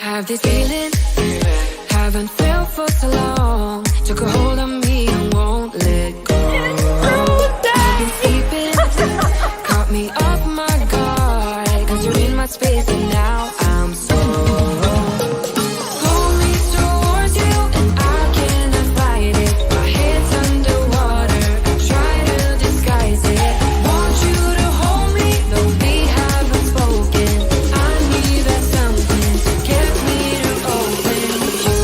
Have this feeling, haven't felt for so long. Took a hold of me and won't let go. I've been sleeping, caught me off my guard. Cause you're in my space and now I'm so pull me towards you and I cannot fight it. My head's underwater, I try to disguise it. Want you to hold me, though we haven't spoken. I need that something to get me to open. You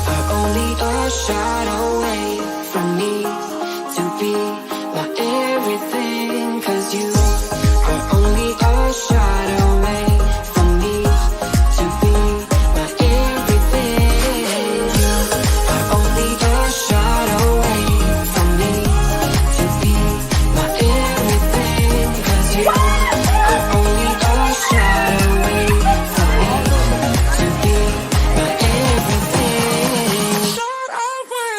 are only a shot away from me to be my everything. Cause you are only a shot away from me to be my everything. You are only a shot away from me to be my everything. Cause you are only a shot away from me to be my everything. Shot away.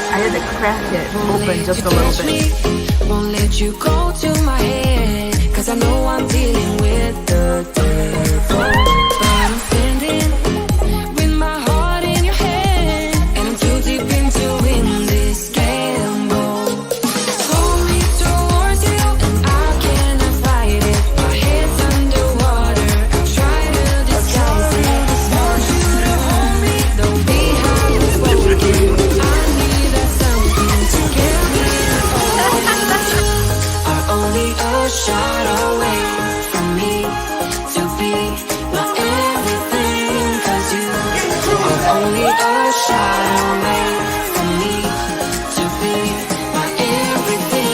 I had to crack it open just a little bit. Won't let you go to my head. Cause I know I'm dealing with the devil. But I'm standing with my heart in your hand. And I'm too deep into win this gamble. Pull me towards you and I cannot fight it. My head's underwater, I try to disguise it. Want you to hold me, though we haven't spoken. I need that something to get me are only a shot away from me to be my everything. Cause you are only a shot away from me to be my everything.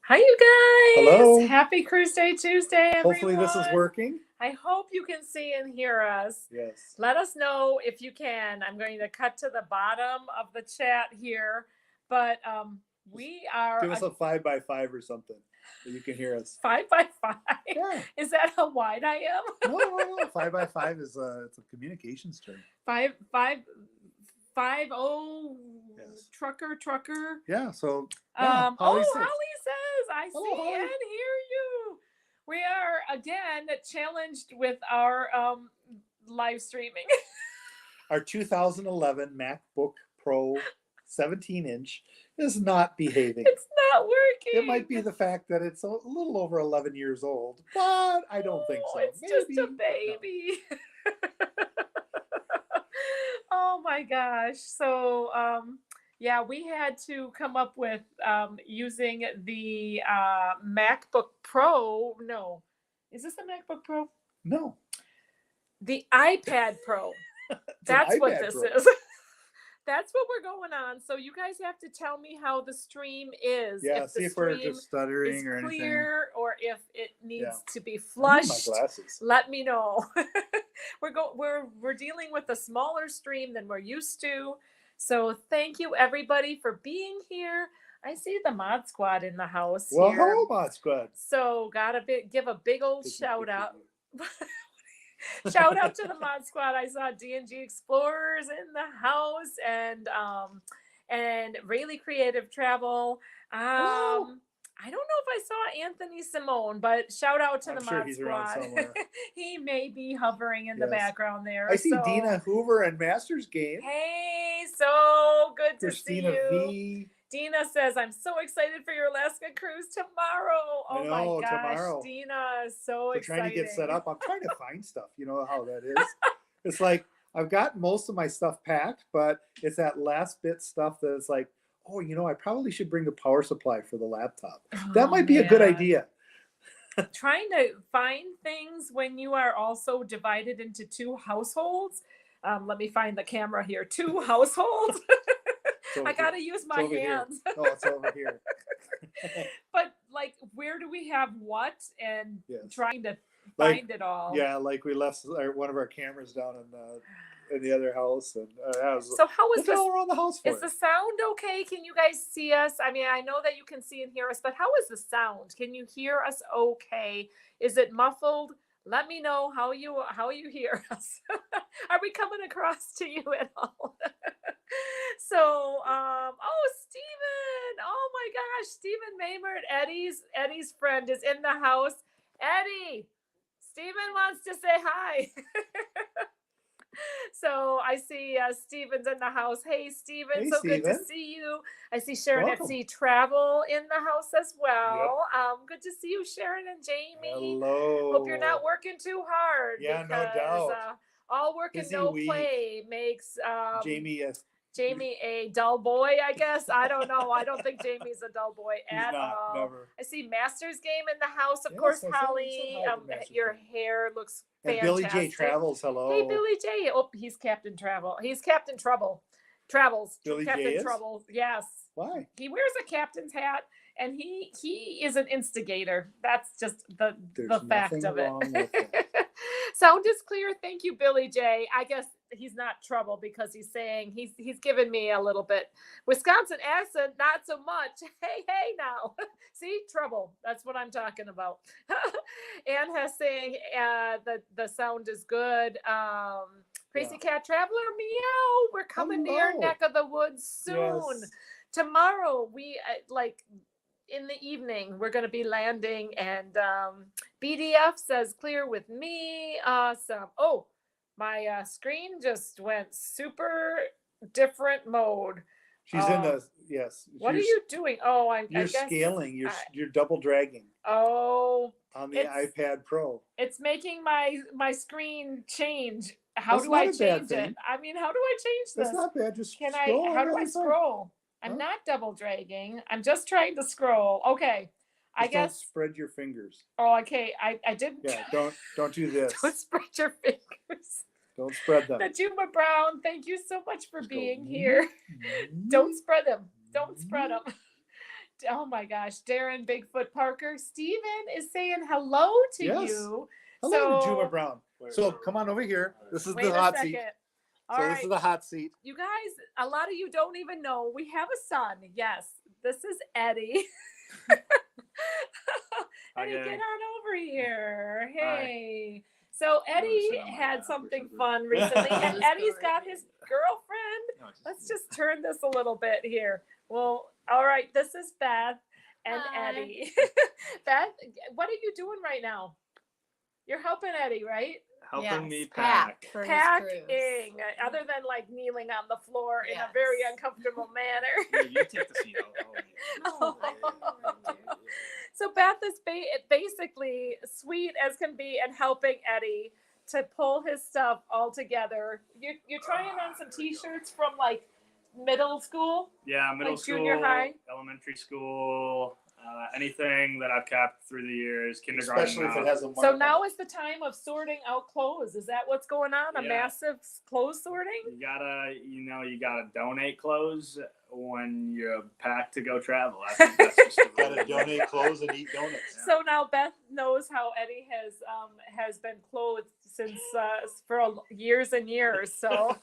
Hi, you guys. Hello. Happy Cruise Day Tuesday, everyone. Hopefully this is working. I hope you can see and hear us. Yes. Let us know if you can. I'm going to cut to the bottom of the chat here, but we are Give us a 5x5 or something so you can hear us. 5x5. Yeah. Is that how wide I am? No. 5x5 is it's a communications term. 5 oh Yes. trucker. Yeah. So yeah, Holly says. says, I Hello, see Holly. and hear you. We are again challenged with our live streaming. Our 2011 MacBook Pro 17-inch is not behaving. It's not working. It might be the fact that it's a little over 11 years old, but I don't think so. It's just a baby. Oh my gosh. So yeah, we had to come up with using the MacBook Pro. No, is this the MacBook Pro? No. The iPad Pro. That's what this is. That's what we're going on. So you guys have to tell me how the stream is. Yeah, see if we're stream just stuttering is or anything. clear or if it needs to be I need flushed. my glasses. Let me know. We're dealing with a smaller stream than we're used to. So thank you everybody for being here. I see the Mod Squad in the house. Well, here. hello, Mod Squad. So give a big old shout out. Shout out to the Mod Squad. I saw D&G Explorers in the house and Rayleigh Creative Travel. I don't know if I saw Anthony Simone, but shout out to the Mod Squad. He may be hovering in the background there. I see Dina Hoover and Masters Game. Hey, so good to Christina see you. V. Dina says, I'm so excited for your Alaska cruise tomorrow. I Oh know, my gosh, tomorrow. Dina is so We're excited. trying to get set up. I'm trying to find stuff. You know how that is. It's like I've got most of my stuff packed, but it's that last bit stuff that it's like, oh, I probably should bring the power supply for the laptop. That might be a good man. idea. Trying to find things when you are also divided into two households. Let me find the camera here. Two households. I got to use my hands. Oh, it's over here. But like, where do we have what? And Yes. trying to Like, find it all. Yeah, like we left one of our cameras down in the other house, and So how is look this? all around the house for Is it. the sound okay? Can you guys see us? I mean, I know that you can see and hear us, but how is the sound? Can you hear us okay? Is it muffled? Let me know how you hear us. Are we coming across to you at all? So, oh, Stephen. Oh my gosh, Stephen Maymert, Eddie's friend is in the house. Eddie, Stephen wants to say hi. So I see Steven's in the house. Hey, Steven, Hey, so good to Steven. see you. I see Sharon Welcome. at Sea Travel in the house as well. Good to see you, Sharon and Jamie. Hello. Hope you're not working too hard. Yeah, no because, doubt. All work and Busy no week. play makes Jamie, a dull boy, I guess. I don't know. I don't think Jamie's a dull boy he's at not, all. never. I see Masters game in the house. Of Yes, course, I said Holly. hi to Masters Your game. hair looks And fantastic. Billy J Travels. Hello. Hey, Billy J. Oh, he's Captain Travel. He's Captain Trouble. Travels. Billy J Captain is? Trouble. Yes. Why? He wears a captain's hat, and he is an instigator. That's just the fact nothing of it. wrong with that. Sound is clear. Thank you, Billy J. I guess he's not trouble because he's saying he's given me a little bit Wisconsin accent, not so much. Hey now. See, trouble. That's what I'm talking about. Anne has saying the sound is good. Crazy Cat Traveler, meow. We're coming to your Hello. neck of the woods soon. Yes. Tomorrow we in the evening we're going to be landing, and BDF says clear with me. Awesome. Oh, my screen just went super different mode. She's in the yes. What are you doing? Oh, I You're guess scaling. You're double dragging oh, on the iPad Pro. it's making my screen change. How That's do I not a bad change thing. it? I mean, how do I change this? That's not bad. Just Can scroll I? How do I really far. scroll? I'm Huh? not double dragging. I'm just trying to scroll. Okay, I Just guess. don't spread your fingers. Oh, okay. I didn't. Yeah, don't do this. Don't spread your fingers. Don't spread them. Najuma Brown, thank you so much for Just go, being here. Don't spread them. Don't spread them. Oh my gosh, Darren Bigfoot Parker, Steven is saying hello to Yes. you. Hello, So- Juma Brown. So come on over here. This is Wait the a hot second. seat. All So right. this is the hot seat. You guys, a lot of you don't even know we have a son. Yes, this is Eddie. Eddie, get on over here. Hey. So Eddie had something fun recently, and Eddie's got his girlfriend. Let's just turn this a little bit here. Well, all right, this is Beth and Hi. Eddie. Beth, what are you doing right now? You're helping Eddie, right? Helping me Yes, pack. for his Packing, cruise. other than like kneeling on the floor in a Yes. very uncomfortable manner. Yeah, you take the seat. Oh. So Beth is basically sweet as can be and helping Eddie to pull his stuff all together. You're trying on some T-shirts from like middle school. Yeah, middle Like school, junior high? elementary school, anything that I've kept through the years, kindergarten. Especially if it has a mark So on now it. is the time of sorting out clothes. Is that what's going on? A Yeah. massive clothes sorting? You gotta donate clothes when you pack to go travel. I think that's just the Gotta rule. donate clothes and eat donuts. So now Beth knows how Eddie has been clothed since for years and years. So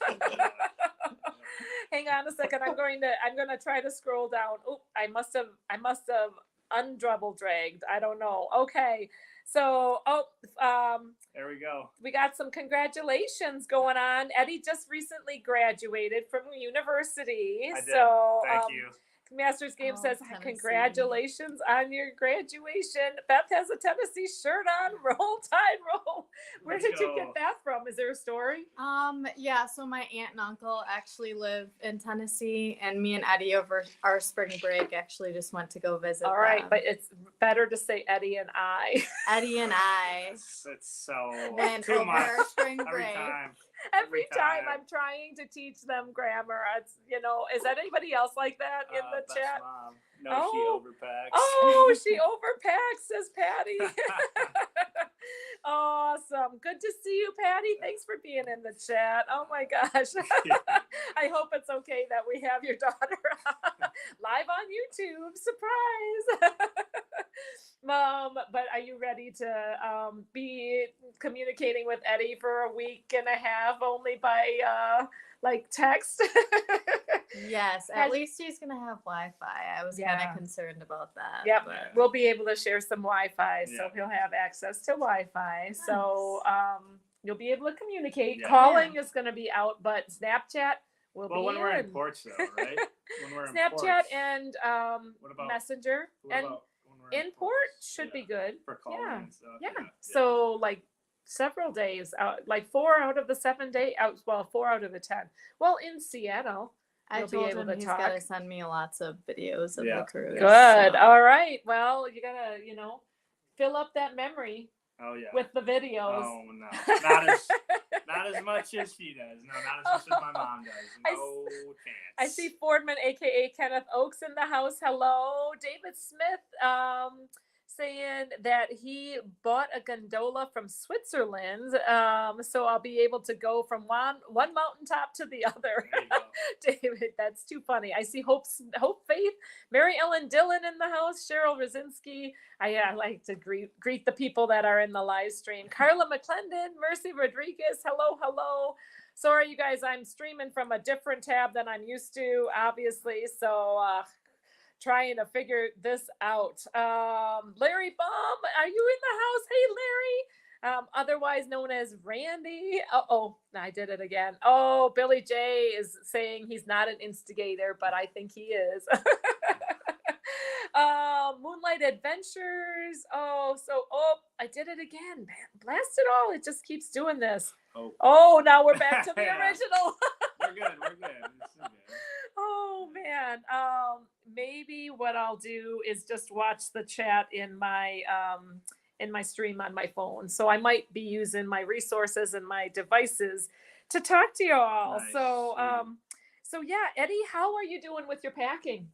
hang on a second. I'm gonna try to scroll down. Oh, I must have undouble dragged. I don't know. Okay. So There we go. we got some congratulations going on. Eddie just recently graduated from university. I did. So Thank you. Masters Game Oh, says, Tennessee. congratulations on your graduation. Beth has a Tennessee shirt on. Roll Tide, roll. Where Let's did you go. get that from? Is there a story? Yeah, so my aunt and uncle actually live in Tennessee, and me and Eddie over our spring break actually just went to go visit All right, them. but it's better to say Eddie and I. Eddie and I It's so went too over much our spring every break. time. Every time I'm trying to teach them grammar. It's, is anybody else like that in the Best chat? Mom. No, Oh. she overpacks. Oh, she overpacks, says Patty. Awesome. Good to see you, Patty. Thanks for being in the chat. Oh my gosh. I hope it's okay that we have your daughter live on YouTube. Surprise. Mom, but are you ready to be communicating with Eddie for a week and a half only by text? Yes, at least he's gonna have Wi-Fi. I was kind Yeah. of concerned about that. Yep, but- we'll be able to share some Wi-Fi, so Yeah. he'll have access to Wi-Fi. So you'll be able to communicate. Yeah. Calling is going to be out, but Snapchat will Well, be when we're in in. ports, though, right? When we're in Snapchat ports. and What about- Messenger What and about when we're in port ports? should Yeah, be good. for calling Yeah. and stuff. Yeah. So several days out, 4 out of the 7 days out. Well, 4 out of the 10. Well, in Seattle. I You'll be told able him to he's talk. gotta send me lots of videos of Yeah. the cruise. Good. so- All right. Well, you gotta, fill up that memory Oh yeah. with the videos. Oh no, not as much as she does. No, not as much as my mom does. No chance. I see Fordman, aka Kenneth Oakes, in the house. Hello, David Smith, saying that he bought a gondola from Switzerland, so I'll be able to go from one mountaintop to the other. There you go. David, that's too funny. I see Hope Faith, Mary Ellen Dillon in the house, Cheryl Rosinski. I like to greet the people that are in the live stream. Carla McClendon, Mercy Rodriguez. Hello. Sorry, you guys, I'm streaming from a different tab than I'm used to, obviously. So trying to figure this out. Larry Baum, are you in the house? Hey, Larry. Otherwise known as Randy. Oh, I did it again. Oh, Billy J is saying he's not an instigator, but I think he is. Moonlight Adventures. I did it again. Blast it all. It just keeps doing this. Oh, now we're back to the Yeah. original. We're good. This is good. Oh man. Maybe what I'll do is just watch the chat in my stream on my phone. So I might be using my resources and my devices to talk to you all. Nice, So yeah, Eddie, how are you doing with your packing?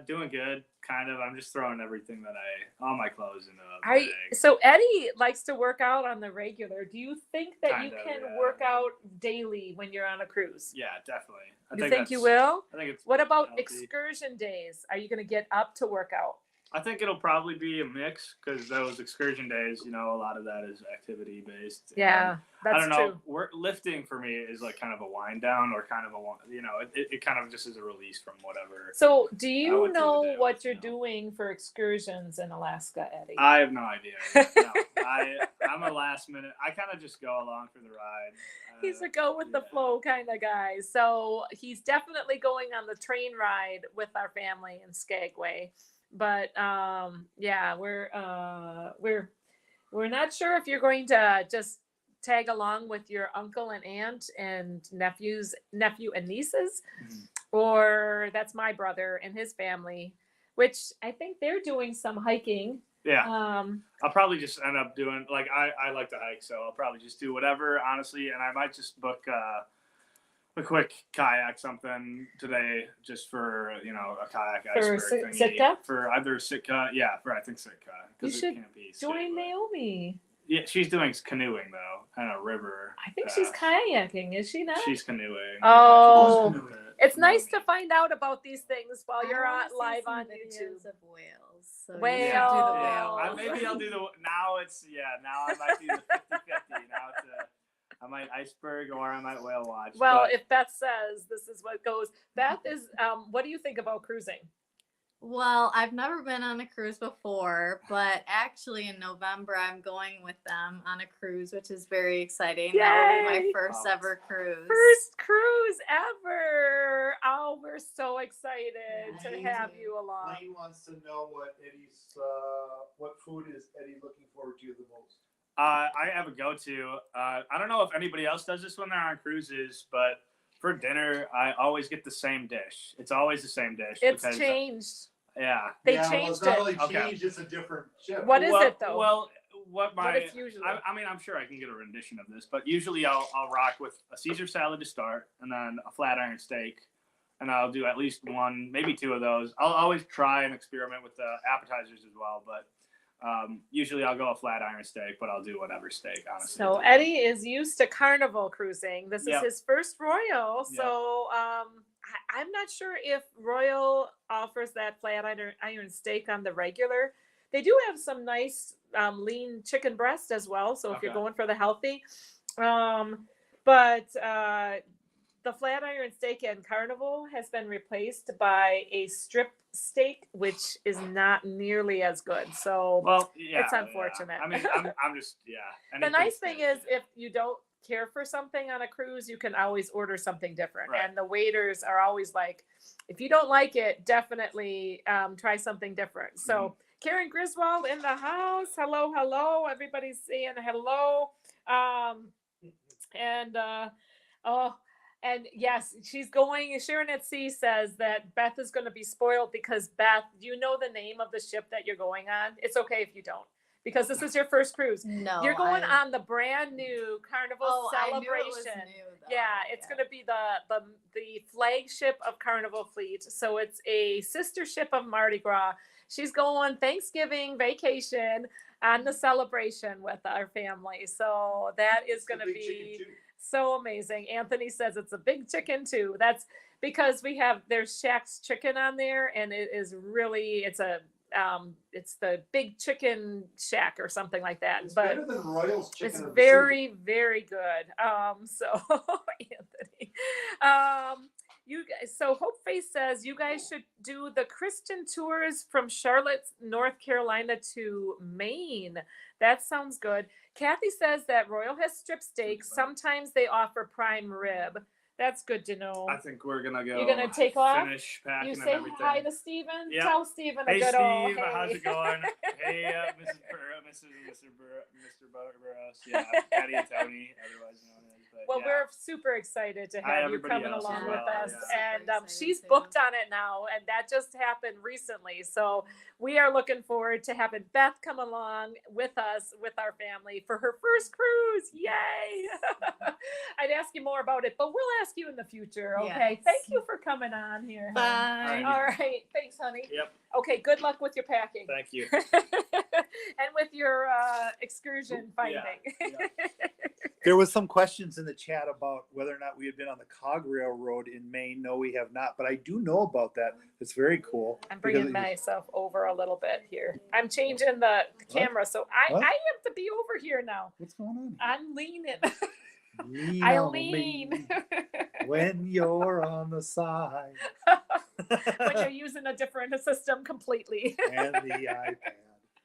Doing good. Kind of. I'm just throwing everything all my clothes into a I bag. so Eddie likes to work out on the regular. Do you think that you Kind of, can yeah. work out daily when you're on a cruise? Yeah, definitely. You think you will? I think it's. What about healthy. excursion days? Are you going to get up to work out? I think it'll probably be a mix because those excursion days, a lot of that is activity based. Yeah, that's I don't know. true. Lifting for me is like kind of a wind down or kind of it kind of just is a release from whatever. So, do I you went through the know day what with, you're doing for excursions in Alaska, Eddie? I have no idea. No, I'm a last minute. I kind of just go along for the ride. He's a go with the yeah. flow kind of guy. So he's definitely going on the train ride with our family in Skagway. But yeah, we're not sure if you're going to just tag along with your uncle and aunt and nephew and nieces, or that's my brother and his family, which I think they're doing some hiking. Yeah. I'll probably just end up doing I like to hike, so I'll probably just do whatever, honestly, and I might just book a quick kayak something today just for a kayak For iceberg thingy. Sitka? For either Sitka, for I think Sitka. You should can't be Join Skagway. Naomi. Yeah, she's doing canoeing though, and a river. I think she's kayaking, is she not? She's canoeing. Oh. Yeah, she's doing it. It's nice to Naomi. find out about these things while you're I on wanna see live some on videos YouTube. of whales. So you Whale. should do the Yeah, whales. maybe I'll do now I might do the 50-50. Now I might iceberg or I might whale watch. Well, but if Beth says this is what goes, Beth is. What do you think about cruising? Well, I've never been on a cruise before, but actually in November I'm going with them on a cruise, which is very exciting. That will be my Yay! first Wow. ever cruise. First cruise ever. Oh, we're so excited to Lane- have you along. Lane wants to know what food is Eddie looking forward to the most. I have a go-to. I don't know if anybody else does this when they're on cruises, but for dinner, I always get the same dish. It's always the same dish. It's because, changed. Yeah. They well, changed it's not it. only Okay. changed, it's a different ship. What is well, it though? Well, what what it's usually? I mean, I'm sure I can get a rendition of this, but usually I'll rock with a Caesar salad to start, and then a flat iron steak, and I'll do at least one, maybe two of those. I'll always try and experiment with the appetizers as well, but usually I'll go a flat iron steak, but I'll do whatever steak, honestly. So Eddie is used to Carnival cruising. This is Yep. his first Royal. So I'm not sure if Royal offers that flat iron steak on the regular. They do have some nice lean chicken breast as well. So if you're Okay. going for the healthy, but the flat iron steak in Carnival has been replaced by a strip steak, which is not nearly as good. So Well, yeah, it's unfortunate. Yeah. I mean, I'm just the anything nice thing steak. is if you don't care for something on a cruise, you can always order something different. Right. And the waiters are always like, if you don't like it, definitely try something different. So Karen Griswold in the house. Hello, hello. Everybody's saying hello. And yes, she's going. Sharon at Sea says that Beth is going to be spoiled because Beth, do you know the name of the ship that you're going on? It's okay if you don't, because this is your first cruise. No. You're going on the brand new Carnival Celebration. I knew it was new, though. Yeah, it's going to be the flagship of Carnival Fleet. So it's a sister ship of Mardi Gras. She's going Thanksgiving vacation on the Celebration with our family. So that is going to be so amazing. Anthony says it's a big chicken too. That's because there's Shaq's chicken on there, and it is really it's the big chicken shack or something like that. It's but better than Royal's chicken. it's of the very, very good. So Anthony, you guys. So Hope Face says you guys should do the Christian tours from Charlotte, North Carolina to Maine. That sounds good. Kathy says that Royal has strip steak. Sometimes they offer prime rib. That's good to know. I think we're gonna go. You're gonna take off? Finish packing You and say everything. hi to Steven. Yep. Tell Steven a Hey good Steve, old hey. how's it going? Hey, Mrs. Mrs. and Mr. Burrows. Yeah, Patty and Tony, otherwise known as. But Well, yeah. we're super excited to Hi, have you everybody coming else along as with well, us. yeah. And Super excited she's too. booked on it now, and that just happened recently. So we are looking forward to having Beth come along with us, with our family, for her first cruise. Yay! I'd ask you more about it, but we'll ask you in the future. Okay. Yes. Thank you for coming on here. honey. Bye. All right. Thanks, honey. Yep. Okay. Good luck with your packing. Thank you. And with your excursion finding. There was some questions in the chat about whether or not we had been on the Cog Railroad in Maine. No, we have not, but I do know about that. It's very cool. I'm bringing because it- myself over a little bit here. I'm changing the camera, so I What? have to be over here now. What's going on? I'm leaning. Lean I on lean. me when you're on the side. When you're using a different system completely. And the iPad.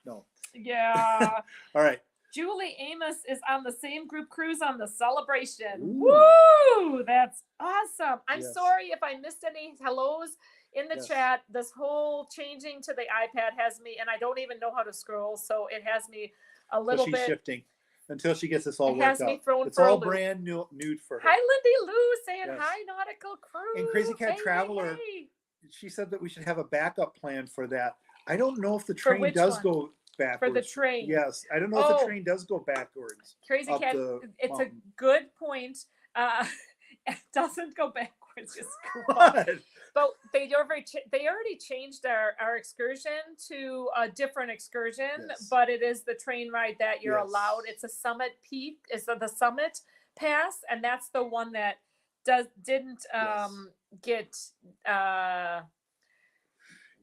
No. Yeah. All right. Julie Amos is on the same group cruise on the Celebration. Ooh. Woo! That's awesome. I'm Yes. sorry if I missed any hellos in the Yes. chat. This whole changing to the iPad has me, and I don't even know how to scroll, so it has me a So little she's bit. shifting until she gets this all It worked has me out. thrown It's for a all loop. brand new for her. Hi, Lindy Lou, saying Yes. hi, Nautical Crew. And Crazy Cat Hey, hey, Traveler, hey. She said that we should have a backup plan for that. I don't know if the For train which does one? go backwards. For the train. Yes. I don't know if the Oh. train does go backwards. Crazy up Cat, the it's a mountain. good point. It doesn't go backwards. Just What? But they already changed our excursion to a different excursion, Yes. but it is the train ride that you're Yes. allowed. It's a summit peak. It's the summit pass, and that's the one that didn't get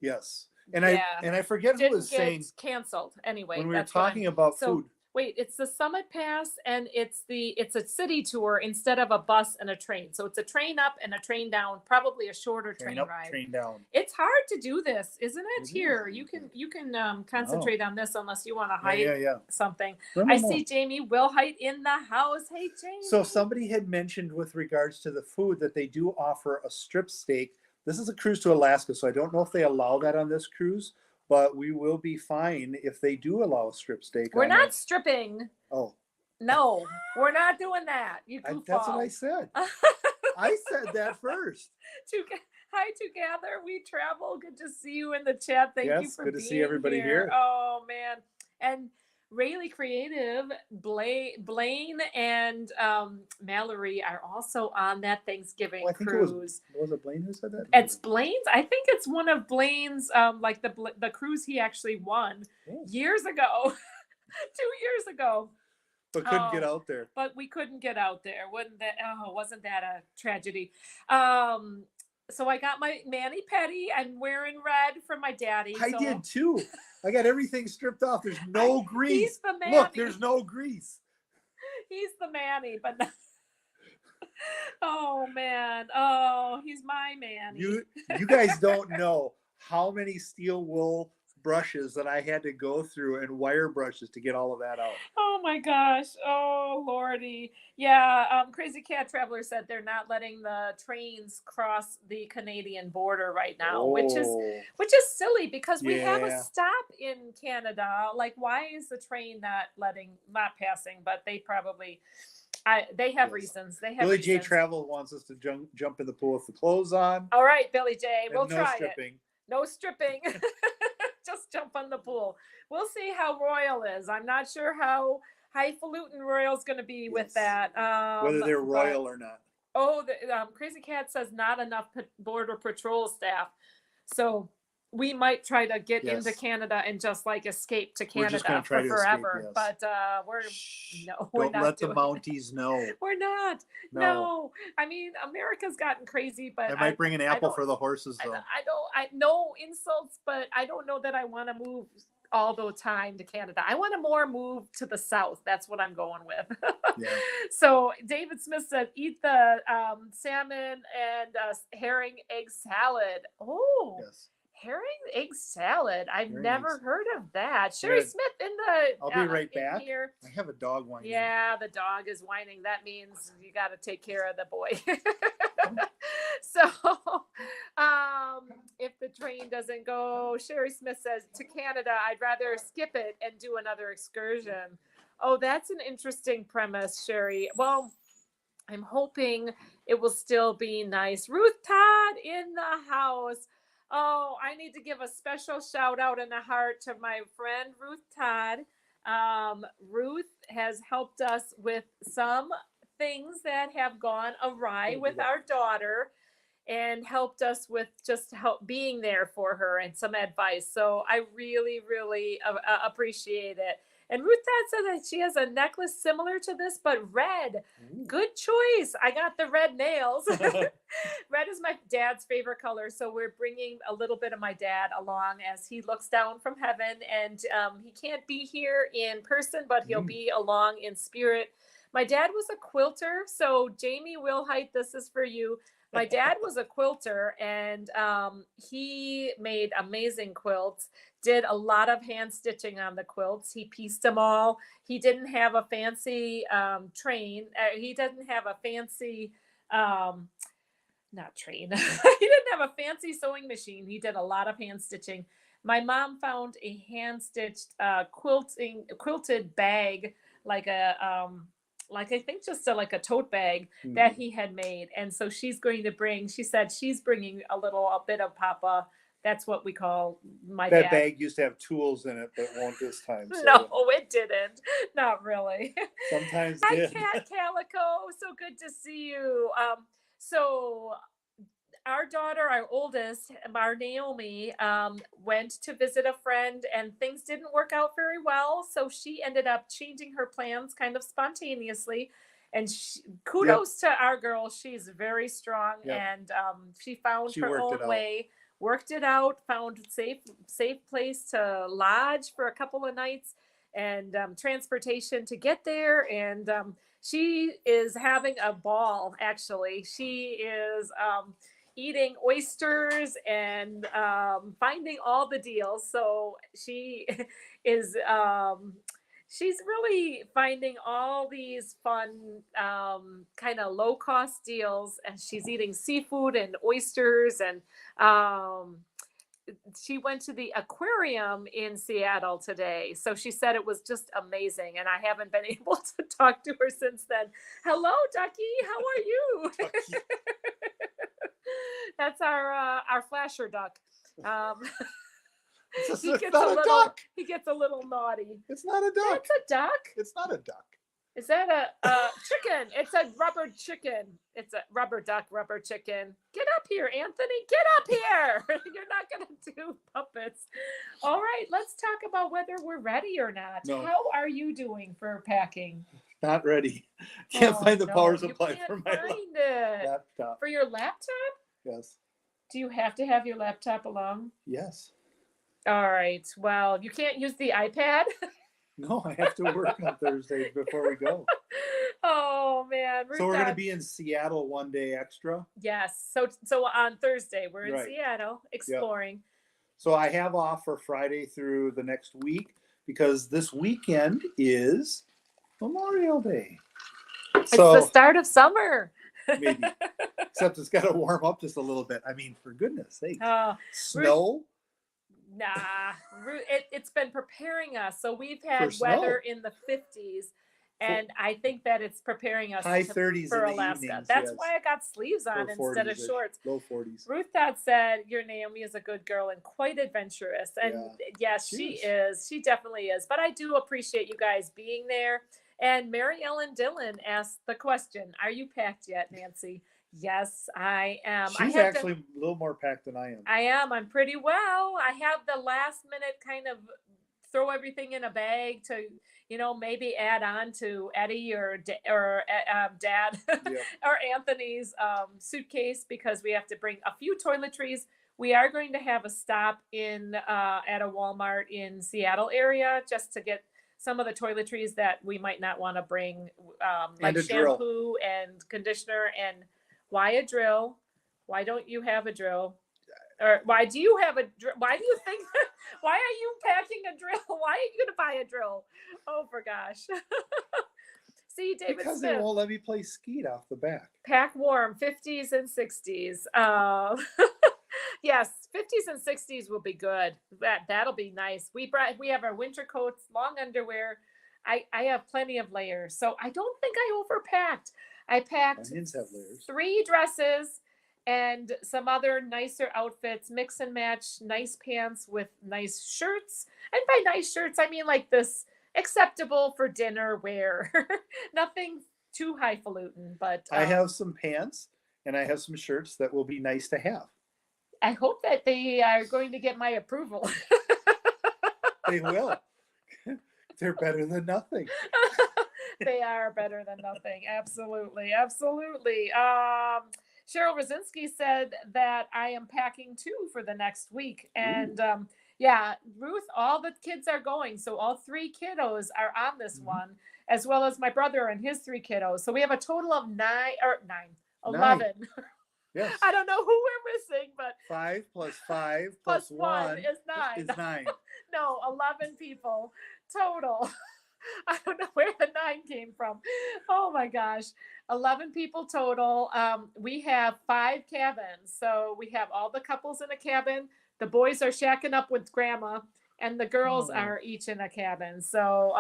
Yes. And Yeah. I forget who didn't was get saying canceled anyway. when we were that's what I'm- talking about so food. Wait, it's the Summit Pass, and it's a city tour instead of a bus and a train. So it's a train up and a train down, probably a shorter Train train up, ride. train down. It's hard to do this, isn't it? It Here, is. you can concentrate on this unless you want to hide Yeah. something. No, no, I no. see Jamie Wilhite in the house. Hey, Jamie. So somebody had mentioned with regards to the food that they do offer a strip steak. This is a cruise to Alaska, so I don't know if they allow that on this cruise, but we will be fine if they do allow a strip steak. We're on not it. stripping. Oh, No, we're not doing that. You goofball. that's what I said. I said that first. Hi, together we travel. Good to see you in the chat. Thank you Yes, for good to being see everybody here. Oh man, and Rayleigh Creative, Blaine and Mallory are also on that Thanksgiving Oh, I think cruise. was it Blaine who said that? It's Blaine's. I think it's one of Blaine's, like the cruise he actually won Oh. years ago, 2 years ago. But couldn't get out there. But we couldn't get out there. Wasn't that a tragedy? So I got my mani pedi. I'm wearing red for my daddy. I did too. I got everything stripped off. There's no grease. He's the Manny. Look, there's no grease. He's the Manny, but not... Oh man. Oh, he's my Manny. You guys don't know how many steel wool brushes that I had to go through and wire brushes to get all of that out. Oh my gosh. Oh Lordy. Yeah. Crazy Cat Traveler said they're not letting the trains cross the Canadian border right now, which is silly because we have a Yeah. stop in Canada. Like, why is the train not passing? But they probably they have Yes. reasons. They have Billy reasons. J Travel wants us to jump in the pool with the clothes on. All right, Billy J. And We'll no try stripping. it. No stripping. Just jump on the pool. We'll see how Royal is. I'm not sure how highfalutin Royal's going to be with Yes. that. Whether they're royal or not. Oh, Crazy Cat says not enough border patrol staff. So we might try to get Yes. into Canada and just like escape to We're just Canada gonna try for to escape, forever. yes. But we're Don't not let the doing Mounties know. We're not. No. I mean, America's gotten crazy, but I might bring an apple don't- for the horses though. I no insults, but I don't know that I want to move all the time to Canada. I want to more move to the south. That's what I'm going with. Yeah. So David Smith said, eat the salmon and herring egg salad. Oh, Yes. herring egg salad. I've Herring never eggs. heard of that. Sherry Good. Smith in the. I'll be right in back. Here. I have a dog whining. Yeah, the dog is whining. That means you got to take care of the boy. So, if the train doesn't go, Sherry Smith says, to Canada, I'd rather skip it and do another excursion. Oh, that's an interesting premise, Sherry. Well, I'm hoping it will still be nice. Ruth Todd in the house. Oh, I need to give a special shout out and a heart to my friend Ruth Todd. Ruth has helped us with some things that have gone awry with our daughter and helped us with just being there for her and some advice. So I really, really appreciate it. And Ruth Todd said that she has a necklace similar to this, but red. Ooh. Good choice. I got the red nails. Red is my dad's favorite color. So we're bringing a little bit of my dad along as he looks down from heaven. And he can't be here in person, but he'll be along in spirit. My dad was a quilter. So Jamie Wilhite, this is for you. My dad was a quilter, and he made amazing quilts, did a lot of hand stitching on the quilts. He pieced them all. He didn't have a fancy train. He didn't have a fancy, not train. He didn't have a fancy sewing machine. He did a lot of hand stitching. My mom found a hand stitched quilted bag, like I think just like a tote bag that he had made. And so she said she's bringing a bit of Papa. That's what we call my dad. That bag used to have tools in it, but it won't this time. So No, it didn't. Not really. sometimes Hi, did. Cat Calico. So good to see you. So our daughter, our oldest, our Naomi, went to visit a friend and things didn't work out very well. So she ended up changing her plans kind of spontaneously. And kudos to our girl. She's very strong and she found her own way, worked it out, found safe place to lodge for a couple of nights. transportation to get there. And she is having a ball, actually. She is eating oysters and finding all the deals. So she is she's really finding all these fun kind of low cost deals, and she's eating seafood and oysters. And she went to the aquarium in Seattle today. So she said it was just amazing. And I haven't been able to talk to her since then. Hello, Ducky. How are you? That's our flasher duck. He gets a little naughty. It's not a duck. It's a duck. It's not a duck. Is that a chicken? It's a rubber chicken. It's a rubber duck, rubber chicken. Get up here, Anthony. Get up here. You're not going to do puppets. All right, let's talk about whether we're ready or not. No. How are you doing for packing? Not ready. Can't find the power You supply can't for my find it. laptop. For your laptop? Yes. Do you have to have your laptop along? Yes. All right. Well, you can't use the iPad. No, I have to work on Thursday before we go. Oh man. So we're going to be in Seattle one day extra. Yes. So on Thursday we're in Right. Seattle exploring. So I have off for Friday through the next week because this weekend is Memorial Day. It's the start of summer. Maybe. Except it's got to warm up just a little bit. I mean, for goodness sake. Snow? Nah, it's been preparing us. So we've had For weather snow. in the 50s, and I think that it's preparing us High 30s for in the Alaska. evenings, That's yes. why I got sleeves on Or instead of 40s-ish, shorts. Low 40s. Ruth Dot said, your Naomi is a good girl and quite adventurous. And yes, she is. She definitely is. But I do appreciate you guys being there. And Mary Ellen Dillon asked the question, are you packed yet, Nancy? Yes, I am. She's actually a little more packed than I am. I am. I'm pretty well. I have the last minute kind of throw everything in a bag to, maybe add on to Eddie or Dad or Anthony's suitcase, because we have to bring a few toiletries. We are going to have a stop in at a Walmart in Seattle area just to get some of the toiletries that we might not want to bring, like shampoo and conditioner. And why a drill? Why don't you have a drill? Or why do you have a drill? Why do you think, why are you packing a drill? Why are you going to buy a drill? Oh, for gosh. See, David Because Smith. they won't let me play skeet off the back. Pack warm, 50s and 60s. Yes, 50s and 60s will be good. That'll be nice. We have our winter coats, long underwear. I have plenty of layers. So I don't think I overpacked. I packed Onions have layers. 3 dresses and some other nicer outfits, mix and match, nice pants with nice shirts. And by nice shirts, I mean like this acceptable for dinner wear. Nothing too highfalutin, but I have some pants and I have some shirts that will be nice to have. I hope that they are going to get my approval. They will. They're better than nothing. They are better than nothing. Absolutely. Absolutely. Cheryl Rosinski said that I am packing too for the next week. And Ruth, all the kids are going. So all 3 kiddos are on this one, as well as my brother and his 3 kiddos. So we have a total of 11. Yes. I don't know who we're missing, but 5 plus 5 plus plus 1 is 9. Is 9. No, 11 people total. I don't know where the 9 came from. Oh my gosh. 11 people total. We have 5 cabins. So we have all the couples in a cabin. The boys are shacking up with grandma, and the girls are each in a cabin. So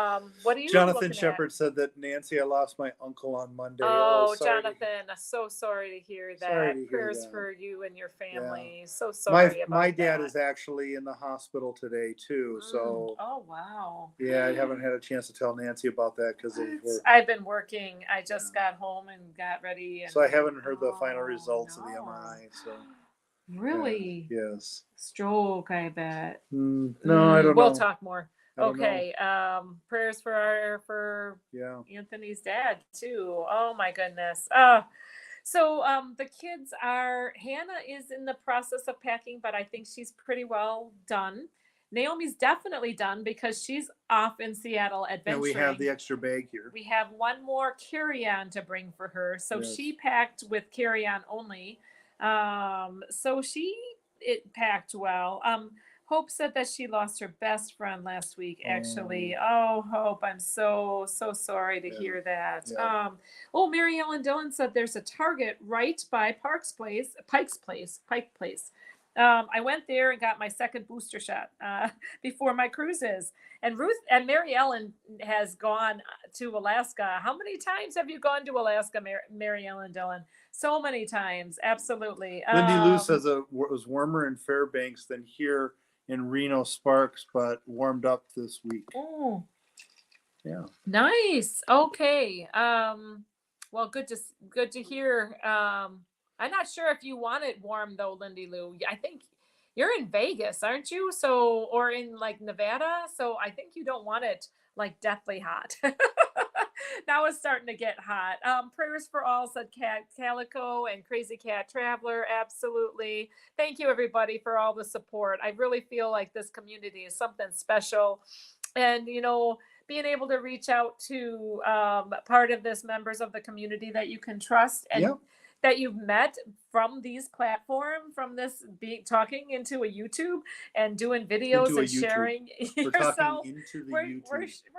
what do you Jonathan Shepard said that, Nancy, I lost my uncle on Monday. Oh, sorry. Jonathan, I'm so sorry to hear that. Sorry to hear Prayers that. for you and your family. So sorry about My dad that. is actually in the hospital today too. So oh wow. yeah, I haven't had a chance to tell Nancy about that because I've been working. I just got home and got ready. And, so I haven't heard the final results of the MRI. So really, yes, stroke. I bet. No, I don't know. We'll talk more. I don't Okay. Prayers for Anthony's dad too. Oh my goodness. So the kids are, Hannah is in the process of packing, but I think she's pretty well done. Naomi's definitely done because she's off in Seattle adventuring. And we have the extra bag here. We have one more carry-on to bring for her. So Yes. she packed with carry-on only. So it packed well. Hope said that she lost her best friend last week, actually. Oh, Hope, I'm so sorry to hear that. Yeah. Mary Ellen Dillon said there's a Target right by Pike Place. I went there and got my second booster shot before my cruises. And Mary Ellen has gone to Alaska. How many times have you gone to Alaska, Mary Ellen Dillon? So many times, absolutely. Lindy Lou says it was warmer in Fairbanks than here in Reno Sparks, but warmed up this week. Oh, yeah, nice. Okay. Well, good to hear. I'm not sure if you want it warm though, Lindy Lou. I think you're in Vegas, aren't you? So, or in like Nevada. So I think you don't want it like deathly hot. Now it's starting to get hot. Prayers for all, said Cat Calico and Crazy Cat Traveler. Absolutely. Thank you, everybody, for all the support. I really feel like this community is something special. And, being able to reach out to part of this members of the community that you can trust and that you've met from these platforms, from this talking into a YouTube and doing videos and sharing yourself. We're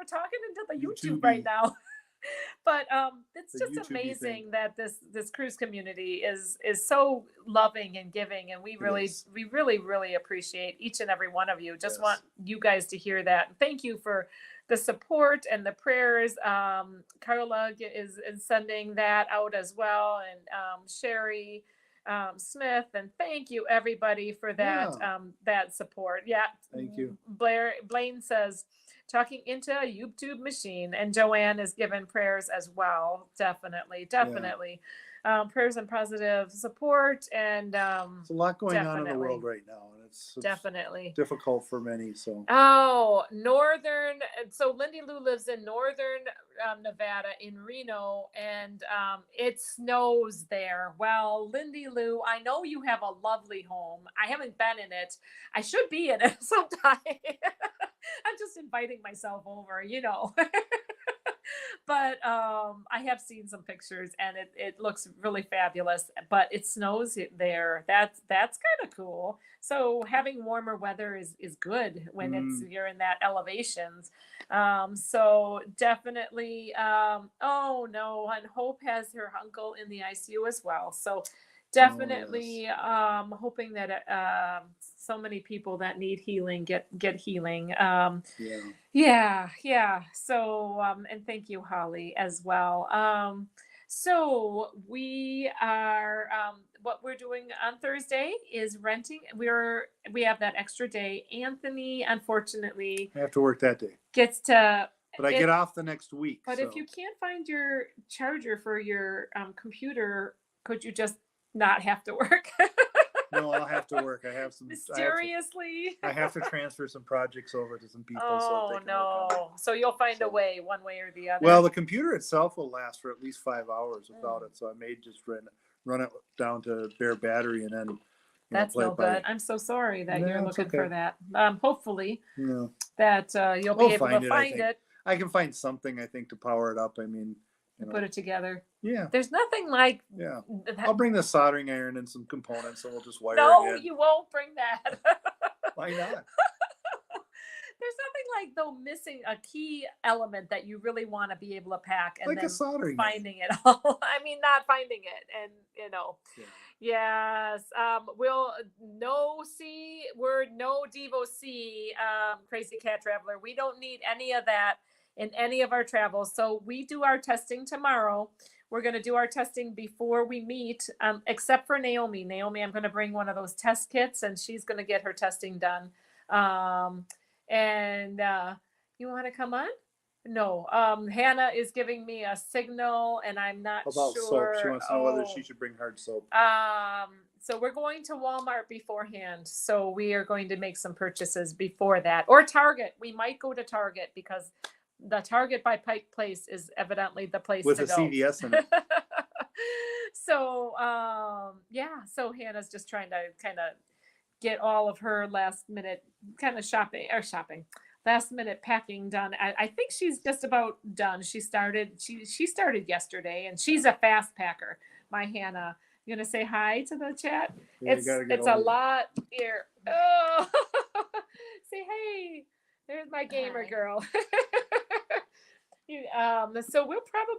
talking into the YouTube right now. But it's just amazing that this cruise community is so loving and giving, and we really appreciate each and every one of you. Just want you guys to hear that. Thank you for the support and the prayers. Carla is sending that out as well, and Sherry Smith, and thank you everybody for that that support. Thank you. Blaine says talking into a YouTube machine, and Joanne is given prayers as well. Definitely. Prayers and positive support, and there's a lot going on in the world right now, and it's definitely difficult for many. So so Lindy Lou lives in northern Nevada in Reno, and it snows there. Well, Lindy Lou, I know you have a lovely home. I haven't been in it. I should be in it sometime. I'm just inviting myself over, But I have seen some pictures, and it looks really fabulous. But it snows there. That's kind of cool. So having warmer weather is good when you're in that elevations. So definitely. Oh no, and Hope has her uncle in the ICU as well. So definitely hoping that so many people that need healing get healing. So and thank you, Holly, as well. So we are what we're doing on Thursday is renting. We have that extra day. Anthony, unfortunately, I have to work that day, gets to. But I get off the next week. But if you can't find your charger for your computer, could you just not have to work? No, I'll have to work. I have some mysteriously. I have to transfer some projects over to some people. Oh, no. So you'll find a way one way or the other. Well, the computer itself will last for at least 5 hours without it. So I may just run it down to bare battery and then that's no good. I'm so sorry that you're looking for that. Hopefully that you'll be able to find it. I can find something, I think, to power it up. I mean, put it together. Yeah. There's nothing like. Yeah. I'll bring the soldering iron and some components, and we'll just wire it in. No, you won't bring that. Why not? There's nothing like though missing a key element that you really want to be able to pack, and like then a soldering finding it all. I mean, not finding it, and Yes. We'll no Devo C, Crazy Cat Traveler. We don't need any of that in any of our travels. So we do our testing tomorrow. We're going to do our testing before we meet, except for Naomi. Naomi, I'm going to bring one of those test kits, and she's going to get her testing done. You want to come on? No. Hannah is giving me a signal, and I'm not about sure. Soap. She wants to know whether she should bring hard soap. So we're going to Walmart beforehand. So we are going to make some purchases before that, or Target. We might go to Target because the Target by Pike Place is evidently the place with to a go. CVS in it. So so Hannah's just trying to kind of get all of her last minute kind of shopping, last minute packing done. I think she's just about done. She started yesterday, and she's a fast packer. My Hannah, you gonna say hi to the chat? Yeah, you gotta get It's a over it. lot here. Oh, say hey. There's my gamer Hi. girl. So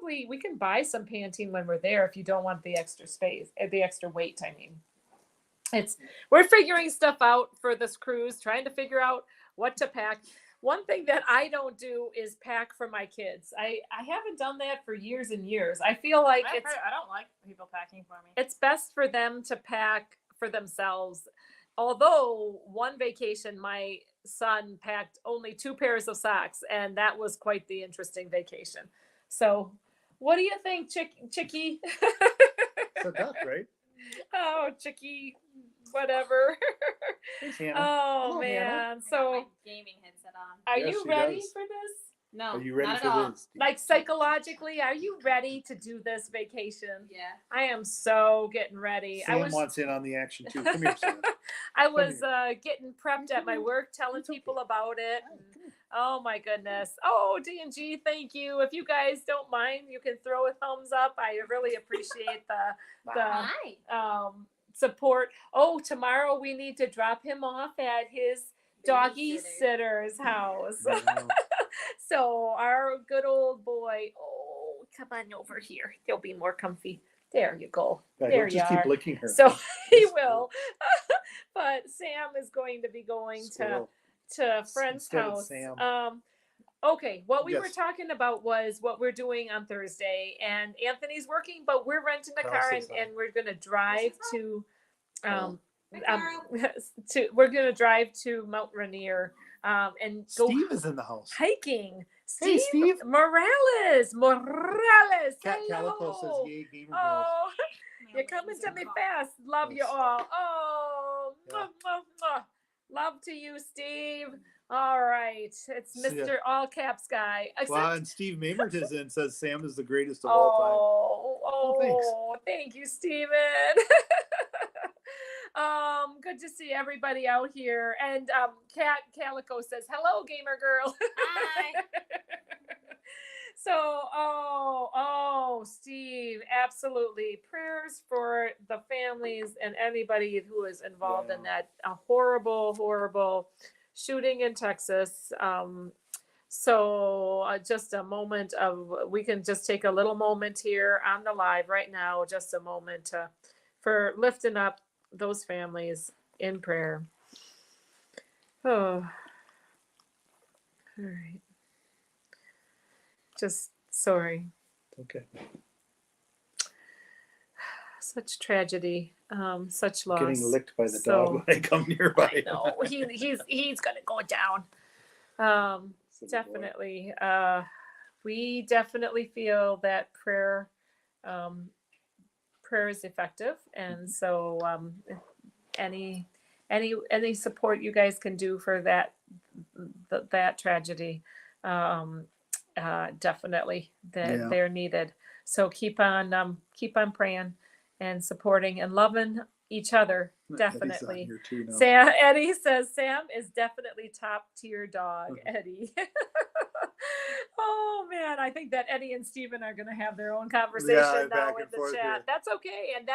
we can buy some Pantene when we're there if you don't want the extra space, the extra weight. I mean, we're figuring stuff out for this cruise, trying to figure out what to pack. One thing that I don't do is pack for my kids. I haven't done that for years and years. I feel like I don't like people packing for me. it's best for them to pack for themselves. Although one vacation, my son packed only 2 pairs of socks, and that was quite the interesting vacation. So, what do you think, Chicky? It's a duck, right? Oh, Chicky, whatever. Thanks, Hannah. Oh Hello, man. Hannah. I got So, my gaming headset on. are Yes, you she ready does. for this? No, Are you ready not for at all. this? Like psychologically, are you ready to do this vacation? Yeah. I am so getting ready. Sam wants in on the action too. Come here, Sam. I was getting prepped at my work, telling It's okay. people about it. Oh, and- come here. oh my goodness. Oh, D&G, thank you. If you guys don't mind, you can throw a thumbs up. I really appreciate the Hi. support. Oh, tomorrow we need to drop him off at his doggy Babysitter. sitter's house. Wow. So our good old boy, oh, come on over here. He'll be more comfy. There you go. Yeah, There don't you just are. keep licking her. So he Yes, will. But Sam is going to be going Squirrel. to a friend's Instead of house. Sam. Okay, what we were Yes. talking about was what we're doing on Thursday, and Anthony's working, but we're renting a Carl car says and we're gonna drive What's to Carl. we're gonna drive to Mount Rainier and go Steve is in the house. hiking. Hey, Steve. Morales. Cat hello. Calico says, "Yay, gamer girls." Oh, you're coming to me fast. Love you Yes. all. Oh, Yeah. mwah, mwah, mwah. Love to you, Steve. All right. It's See ya. Mr. All Caps guy. Except, Well, and Steve Mamert is in, says Sam is the greatest of all oh, thanks. thank you, Steven. Good to see everybody out here. And Cat Calico says, hello, gamer girl. Hi. So, Steve, absolutely. Prayers for the families and anybody who is involved in Yeah. that horrible, horrible shooting in Texas. So just a moment we can just take a little moment here on the live right now, just a moment for lifting up those families in prayer. Oh, all right. Just sorry. Okay. Such tragedy, such loss. Getting licked by the So- dog when I come nearby. No, he's gonna go down. Silly boy. Definitely. We definitely feel that prayer is effective, and so any support you guys can do for that tragedy, definitely Yeah. they're needed. So keep on praying and supporting and loving each other. Eddie's on Definitely. here too now. Eddie says Sam is definitely top tier dog. Mhm. Eddie. Oh man, I think that Eddie and Steven are going to have their own conversation now back in and the forth chat. here. That's okay, and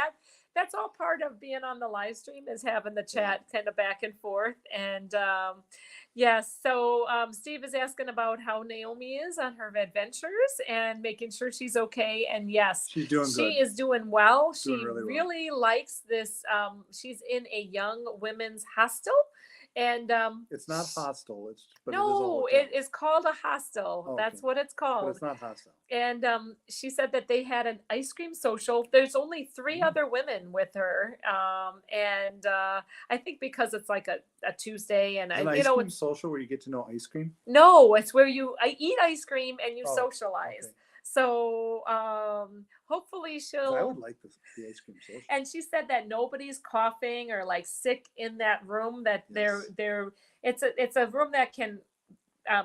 that's all part of being on the live stream, is having the chat kind of back and forth. And yes, so Steve is asking about how Naomi is on her adventures and making sure she's okay. And yes, She's doing she good. is doing well. Doing She really well. really likes this. She's in a young women's hostel, and It's not hostile. But no, it is a it is called a hostel. Okay. That's what it's hotel. But called. it's not hostile. And she said that they had an ice cream social. There's only 3 other women with her, and I think because it's like a Tuesday, and An you ice know, cream social where you get to know ice cream. no, it's where I eat ice cream and you Oh, socialize. Okay. So hopefully 'Cause she'll. I would like the ice cream social. And she said that nobody's coughing or like sick in that room. That Yes. it's a room that can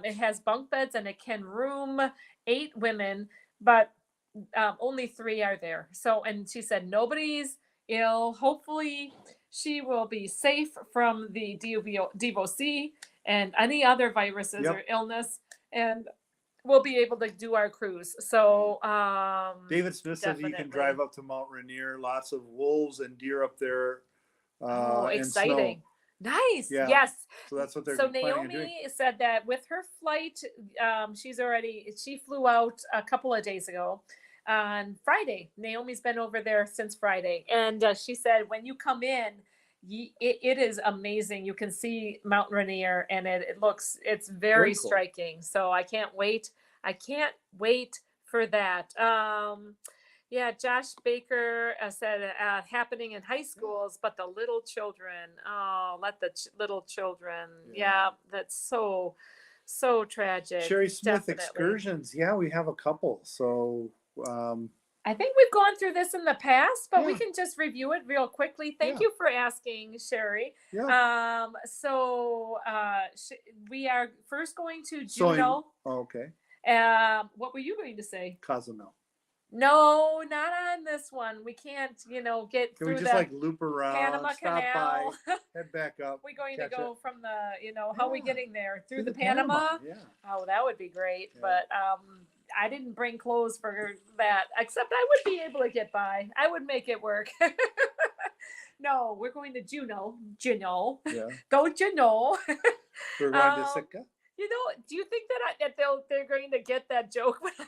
it has bunk beds and it can room 8 women, but only 3 are there. So, and she said nobody's ill. Hopefully She will be safe from the DVOC and any other viruses Yep. or illness, and we'll be able to do our cruise. So David Smith says you can definitely. drive up to Mount Rainier. Lots of wolves and deer up there. Oh, And exciting. snow. Nice. Yeah. Yes. So that's what they're So planning on doing. Naomi said that with her flight, she flew out a couple of days ago on Friday. Naomi's been over there since Friday. And she said, when you come in, it is amazing. You can see Mount Rainier and it's very cool. striking. So I can't wait. I can't wait for that. Yeah, Josh Baker said happening in high schools, but the little children, let the little children. Yeah, that's so tragic. Sherry Smith Definitely. excursions. Yeah, we have a couple. So I think we've gone through this in the past, but we Yeah. can just review it real quickly. Thank Yeah. you for asking, Sherry. yeah. We are first going to So in- Juneau. okay. What were you going to say? Cozumel. No, not on this one. We can't, get Can through we just the like loop around, Panama stop Canal. by, head back up? We're going to catch go up? from the, how are we Yeah. getting there? Through To the Panama? Yeah. Oh, that would be great. Yeah. But I didn't bring clothes for that, except I would be able to get by. I would make it work. No, we're going to Juneau. Juneau. Yeah. Go Juneau. We're going to Sitka. Do you think that they're going to get that joke when I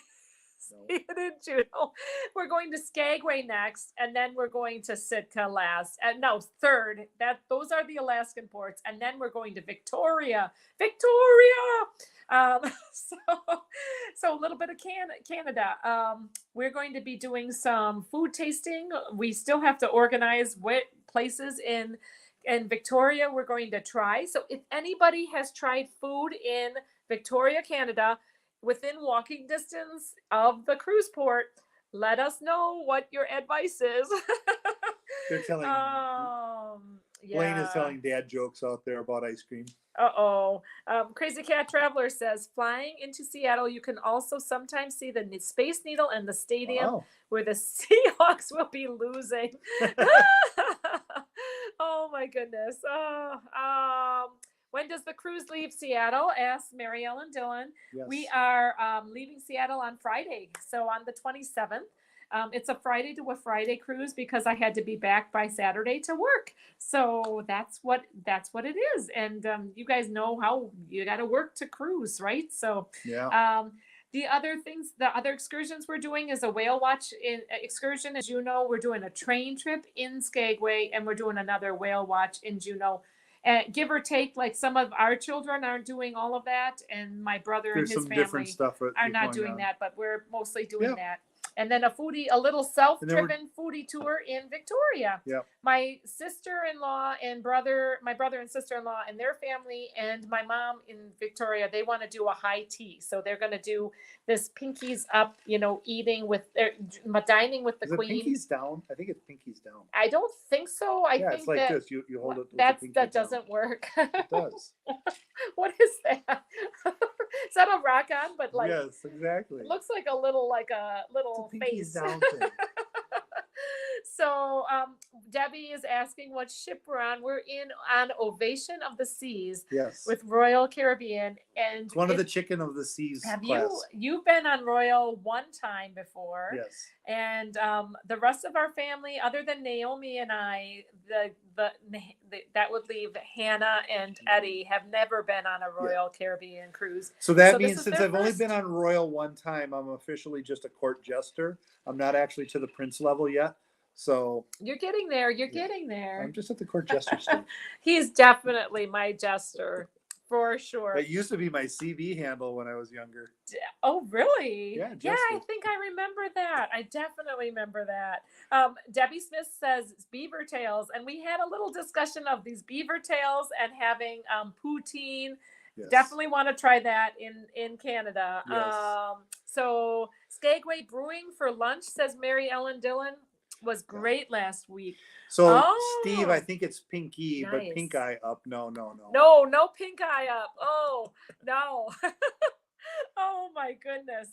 see it in Juneau? We're going to Skagway next, and then we're going to Sitka last. And no, third. Those are the Alaskan ports, and then we're going to Victoria. So a little bit of Canada. We're going to be doing some food tasting. We still have to organize what places in Victoria we're going to try. So if anybody has tried food in Victoria, Canada, within walking distance of the cruise port, let us know what your advice is. They're telling Blaine is telling dad jokes out there about ice cream. Crazy Cat Traveler says, flying into Seattle, you can also sometimes see the Space Needle and the stadium where the Seahawks will be losing. Oh my goodness. When does the cruise leave Seattle? Asked Mary Ellen Dillon. Yes. We are leaving Seattle on Friday, so on the 27th. It's a Friday to a Friday cruise because I had to be back by Saturday to work. So that's what it is. And you guys know how you got to work to cruise, right? So yeah. The other excursions we're doing is a whale watch excursion in Juneau. We're doing a train trip in Skagway, and we're doing another whale watch in Juneau. Give or take, like some of our children aren't doing all of that, and my brother and his family are not doing that, but we're mostly doing that. And then a little self-driven foodie tour in Victoria. Yep. My sister-in-law and my brother and sister-in-law and their family and my mom in Victoria, they want to do a high tea. So they're going to do this pinkies up, eating with dining with the queen. Is it pinkies down? I think it's pinkies down. I don't think so. I think it's like that this. You hold it. That doesn't work. It does. What is that? Is that a rock on? But like, yes, exactly. It looks like a little face. Down thing. So Debbie is asking what ship we're on. We're on Ovation of the Seas. Yes. With Royal Caribbean, and it's one of the Chicken of the Seas. Have class. you've been on Royal one time before? Yes. And the rest of our family, other than Naomi and I, that would leave Hannah and Eddie, have never been on a Royal Caribbean cruise. So that means since I've only been on Royal one time, I'm officially just a court jester. I'm not actually to the prince level yet. So you're getting there. You're getting there. I'm just at the court jester stage. He's definitely my jester. For sure. It used to be my CV handle when I was younger. Oh, really? Yeah, I think I remember that. I definitely remember that. Debbie Smith says beaver tails, and we had a little discussion of these beaver tails and having poutine. Yes. Definitely want to try that in Canada. Yes. So Skagway Brewing for lunch, says Mary Ellen Dillon, was great last week. So Steve, I think it's Pinky, nice. But pink eye up. No. No pink eye up. Oh no. Oh my goodness.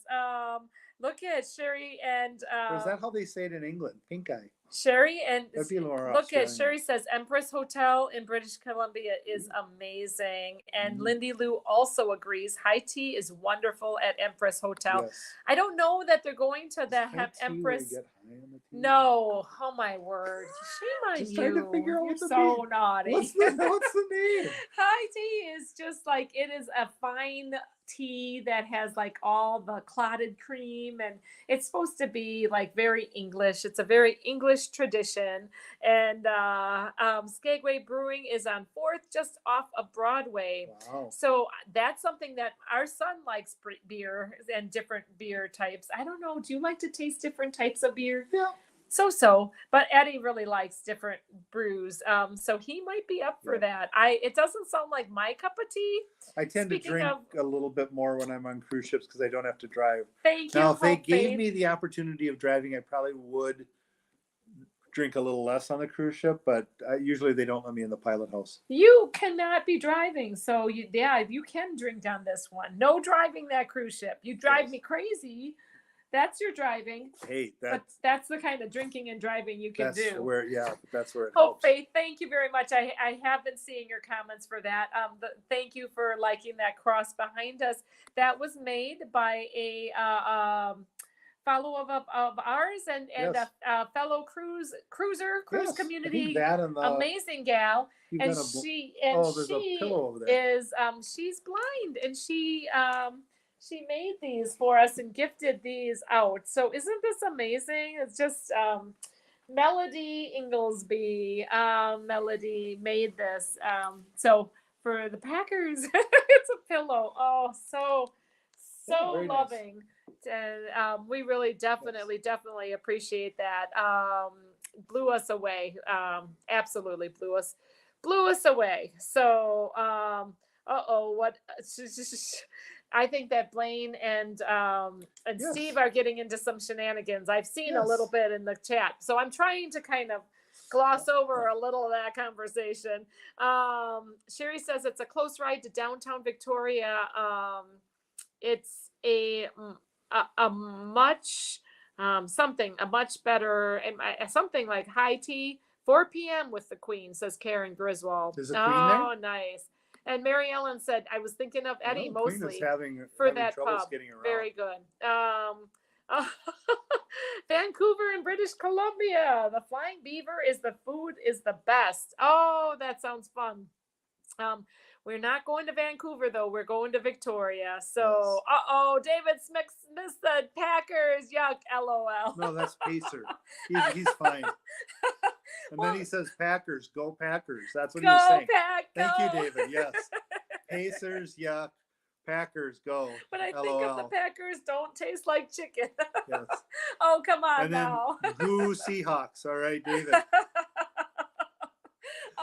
Look at Sherry and Or is that how they say it in England? Pink eye. Sherry and That'd be more look at Australian. Sherry says Empress Hotel in British Columbia is amazing, and Mhm. Lindy Lou also agrees. High tea is wonderful at Empress Hotel. Yes. I don't know that they're going to Is the high tea where you Empress. get high on the tea? No, oh my word! Shame on Just you. trying to figure out You're what the so name- naughty. What's the name? High tea is just like it is a fine tea that has like all the clotted cream, and it's supposed to be like very English. It's a very English tradition. And Skagway Brewing is on 4th, just off of Broadway. Wow. So that's something that our son likes beer and different beer types. I don't know. Do you like to taste different types of beer? Yeah. So, but Eddie really likes different brews. So he might be up for Yeah. that. It doesn't sound like my cup of tea. I tend to Speaking drink of- a little bit more when I'm on cruise ships because I don't have to drive. Thank you. Now, if they Hope gave Faith. me the opportunity of driving, I probably would drink a little less on the cruise ship, but usually they don't let me in the pilot house. You cannot be driving, so you can drink on this one. No driving that cruise ship. You drive Yes. me crazy. That's your driving. Hey, But that's the kind of drinking and driving you can that's do. where, yeah, that's where it Hope helps. Faith, thank you very much. I have been seeing your comments for that. Thank you for liking that cross behind us. That was made by a follow of ours and Yes. a fellow cruise Yes, I think community that and the, amazing gal. you've And got a bl- she there's a pillow over there. is she's blind, and she made these for us and gifted these out. So isn't this amazing? It's just Melody Inglesby. Melody made this. So for the Packers, it's a pillow. Oh, so Oh, very nice. loving. And we really definitely appreciate that. Blew us away. Absolutely blew us away. So what I think that Blaine and Yes. Steve are getting into some shenanigans. I've seen a little Yes. bit in the chat. So I'm trying to kind of gloss over a little of that conversation. Sherry says it's a close ride to downtown Victoria. It's a much a much better something like high tea 4 p.m. with the Queen, says Karen Griswold. Is the Queen there? Oh, nice. And Mary Ellen said, I was thinking of Eddie No, Queen mostly is having that troubles pub. getting around. Very good. Vancouver and British Columbia. The Flying Beaver the food is the best. Oh, that sounds fun. We're not going to Vancouver though. We're going to Victoria. So, David Smith said Packers. Yuck. LOL. No, that's Pacer. He's fine. And then he says Packers. Go Packers. That's what he was Go saying. Pack. Thank you, go. David. Yes. Pacers, yuck. Packers, go. But I think LOL. if the Packers don't taste like chicken. Yes. Oh, come on And then now. Goo Seahawks. All right, David.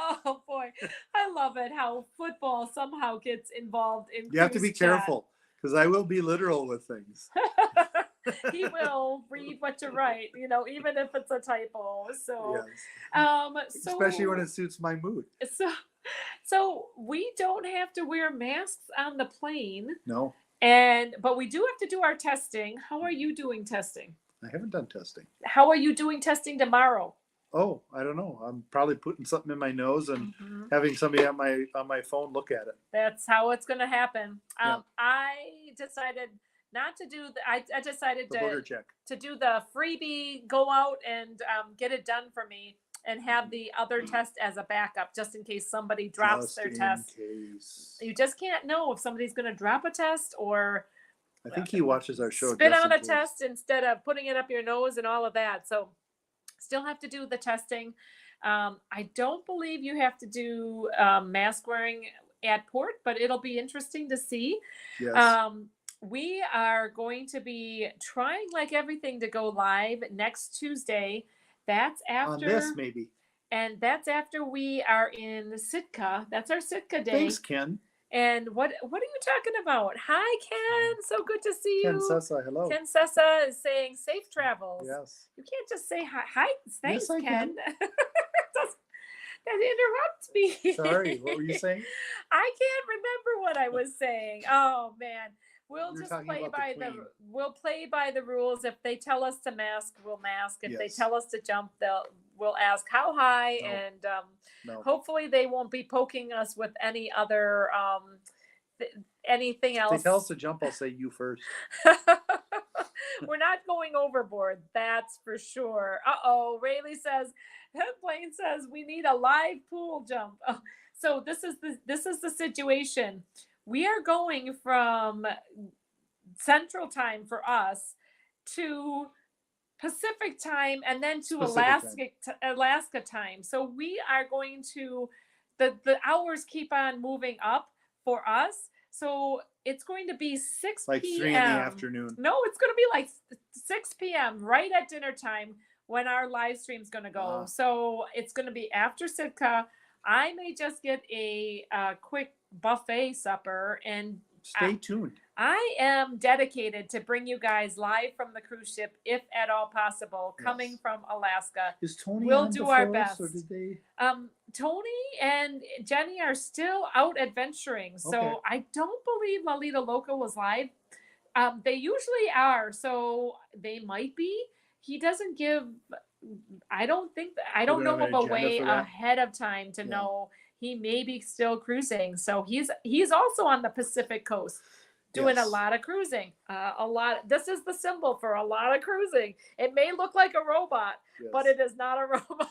Oh boy, I love it how football somehow gets involved in. You have to be cruise chat. careful because I will be literal with things. He will read what you write, even if it's a typo. So, Yes. so Especially when it suits my mood. So we don't have to wear masks on the plane, No, but we do have to do our testing. How are you doing testing? I haven't done testing. How are you doing testing tomorrow? Oh, I don't know. I'm probably putting something in my nose and having somebody on my phone look at it. That's how it's going to happen. Yeah. I decided not to do I decided The booger check. to do the freebie, go out and get it done for me, and have the other test as a backup just in case somebody drops Just their in test. case. You just can't know if somebody's going to drop a test or I think he watches our show. spit just on in a case. test instead of putting it up your nose and all of that. So still have to do the testing. I don't believe you have to do mask wearing at port, but it'll be interesting to see. Yes. We are going to be trying like everything to go live next Tuesday. That's after On this, maybe. and that's after we are in Sitka. That's our Sitka day. Thanks, Ken. And what are you talking about? Hi, Ken. So good to see you. Ken Sessa, hello. Ken Sessa is saying safe travels. Yes. You can't just say hi. Hi, thanks, Yes, I Ken. That interrupts me. Sorry, what were you saying? I can't remember what I was saying. Oh man. we'll You're just talking play about the by the queen. we'll play by the rules. If they tell us to mask, we'll mask. If they Yes. tell us to jump, we'll ask how high, No. and No. hopefully they won't be poking us with any other anything If else. they tell us to jump, I'll say you first. We're not going overboard, that's for sure. Uh-oh, Rayleigh says, Blaine says we need a live pool jump. Oh, so this is the situation. We are going from Central Time for us to Pacific Time and then to Alaska time. So we are going to the hours keep on moving up for us. So it's going to be 6 Like p.m. 3 in the afternoon. No, it's going to be like 6 p.m. right at dinner time when our live stream's going to go. So it's going to be after Sitka. I may just get a quick buffet supper and Stay tuned. I am dedicated to bring you guys live from the cruise ship, if at all possible, coming Yes. from Alaska. Is Tony We'll on do before our us, or best. did they? Tony and Jenny are still out adventuring, so Okay. I don't believe Lalita Loca was live. They usually are, so they might be. He doesn't give. I don't don't know have an of a agenda way for that? ahead of time to Yeah. know he may be still cruising. So he's also on the Pacific coast doing Yes. a lot of cruising. A lot. This is the symbol for a lot of cruising. It may look like a robot, but Yes. it is not a robot.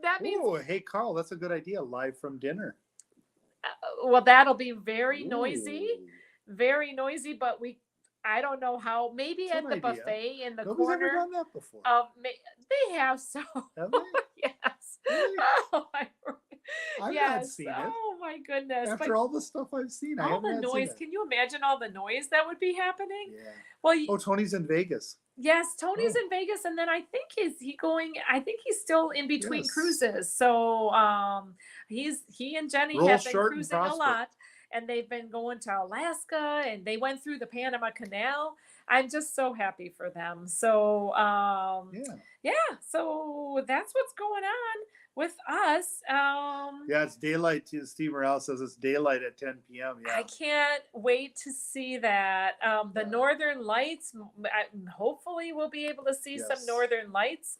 That means Oh, hey Carl, that's a good idea. Live from dinner. well, that'll be very noisy, Ooh. but I don't know how. Maybe It's at an the idea. buffet in the Nobody's ever corner done that before. of they have so. Have they? Yes. Really? Oh my. I've yes. not seen it. Oh my goodness. After all the stuff I've seen, I all haven't the had seen noise. it. Can you imagine all the noise that would be happening? Yeah. Well, Oh, Tony's in Vegas. yes, Tony's Oh. in Vegas, and then I think I think he's still in between Yes. cruises. So he and Jenny Roll have been short and cruising a prosper. lot, and they've been going to Alaska, and they went through the Panama Canal. I'm just so happy for them. So Yeah. so that's what's going on with us. Yeah, it's daylight. Steve Morales says it's daylight at 10 p.m. Yeah. I can't wait to see that. The Yeah. Northern Lights, hopefully we'll be able to see some Yes. Northern Lights.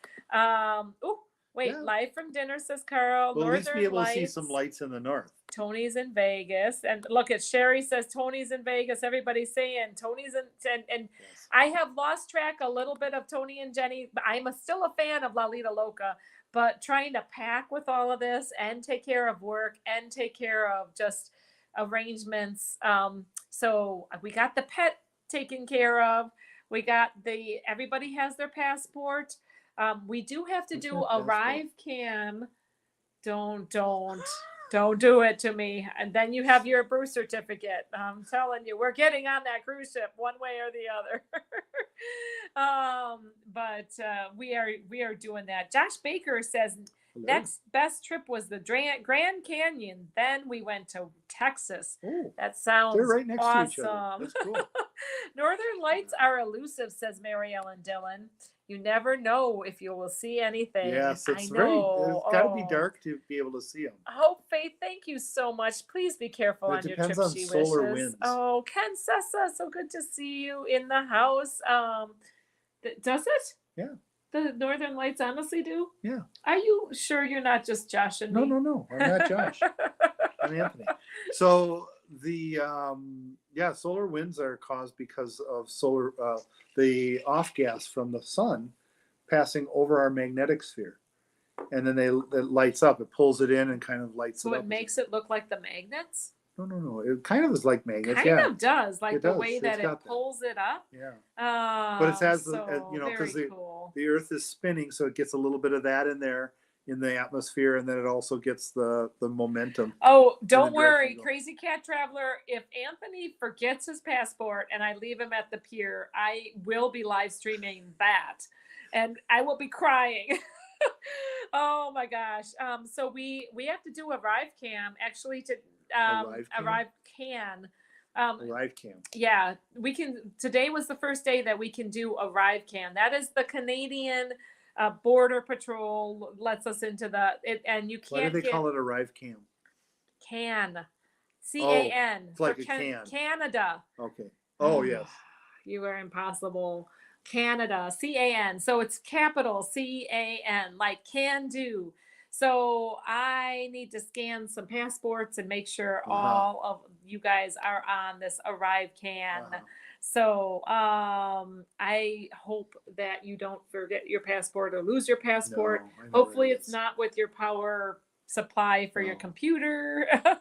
Wait, Yeah. live from dinner, says Carl. We'll at least Northern be able Lights. to see some lights in the north. Tony's in Vegas. And look at Sherry says Tony's in Vegas. Everybody's saying Tony's in, and Yes. I have lost track a little bit of Tony and Jenny, but I'm still a fan of Lalita Loca. But trying to pack with all of this and take care of work and take care of just arrangements. So we got the pet taken care of. We got everybody has their passport. We do have to Who's do got a passport? Rive Cam. Don't do it to me. And then you have your birth certificate. I'm telling you, we're getting on that cruise ship one way or the other. But we are doing that. Josh Baker says Hello. next best trip was the Grand Canyon. Then we went to Texas. Oh, That sounds they're right next awesome. to each other. That's cool. Northern Lights are elusive, says Mary Ellen Dillon. You never know if you will see anything. Yes, I it's know. got to be Oh. dark to be able to see them. Hope Faith, thank you so much. Please be careful It on your depends trip. on She solar wishes. winds. Oh, Ken Sessa, so good to see you in the house. Does it? Yeah. The Northern Lights honestly do? Yeah. Are you sure you're not just Josh and No, me? no. I'm not Josh. I'm Anthony. So the solar winds are caused because of the off gas from the sun passing over our magnetic sphere, and then it lights up. It pulls it in and kind of lights So it up. it makes it look like the magnets? No. It kind of is like magnets. Kind of does, like It the does. way It's that it got that. pulls it up. Yeah. But it has so because very cool. the Earth is spinning, so it gets a little bit of that in there in the atmosphere, and then it also gets the momentum. Oh, don't the worry, direction Crazy Cat Traveler. If Anthony forgets his passport and I leave him at the pier, I will be live streaming that, and I will be crying. Oh my gosh. So we have to do a Rive Cam actually to Rive Cam. Yeah, we can. Today was the first day that we can do a Rive Cam. That is the Canadian Border Patrol lets us into and you can't. Why do they call it a Rive Cam? CAN. It's like a can. Canada. Okay. Oh yes. You are impossible. Canada, CAN. So it's capital CAN, like can do. So I need to scan some passports and make sure all of you guys are on this Arrive Can. So I hope that you don't forget your passport or lose your passport. No, I know Hopefully where it it's is. not with your power supply for your No. computer. know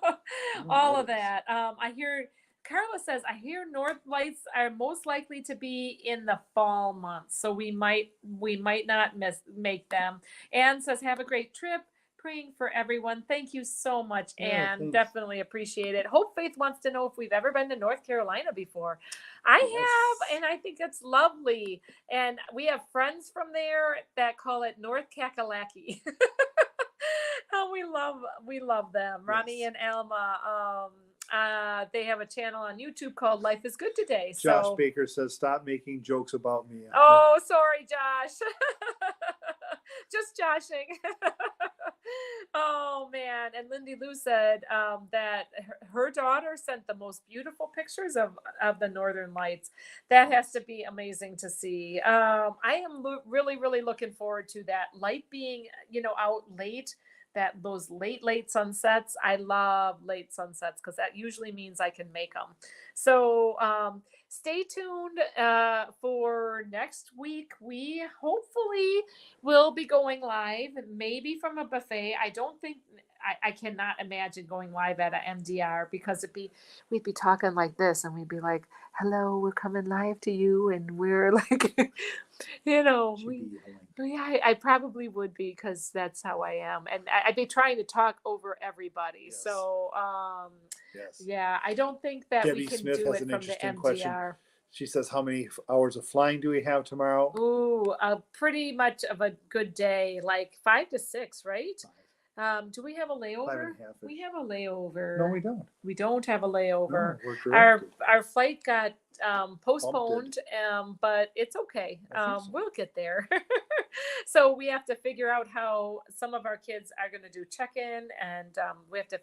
All where of it is. that. I hear Carla says, I hear North Lights are most likely to be in the fall months, so we might not make them. Anne says, have a great trip. Praying for everyone. Thank you so much, Yeah, Anne. thanks. Definitely appreciate it. Hope Faith wants to know if we've ever been to North Carolina before. I have, and I think it's lovely. And we have friends from there that call it North Kakalaki. Oh, we love them. Ronnie Yes. and Alma. They have a channel on YouTube called Life is Good Today. Josh So Baker says, "Stop making jokes about me." oh, sorry, Josh. Just joshing. Oh man. And Lindy Lou said that her daughter sent the most beautiful pictures of the Northern Lights. That has to be amazing to see. I am really looking forward to that light being, out late. Those late sunsets. I love late sunsets because that usually means I can make them. So stay tuned for next week. We hopefully will be going live, maybe from a buffet. I don't think I cannot imagine going live at an MDR because we'd be talking like this and we'd be like, hello, we're coming live to you, and we're like I probably would be because that's how I am, and I'd be trying to talk over everybody. Yes. So Yes. yeah, I don't think that Debbie we can Smith do has it an from the interesting MDR. question. She says, "How many hours of flying do we have tomorrow?" Ooh, pretty much of a good day, like 5 to 6, right? Do we have a layover? 5.5-ish. We have a layover. No, we don't. We don't have a layover. No, we're directed. Our flight got postponed, but it's okay. I think so. We'll get there. So we have to figure out how some of our kids are going to do check-in, and we have to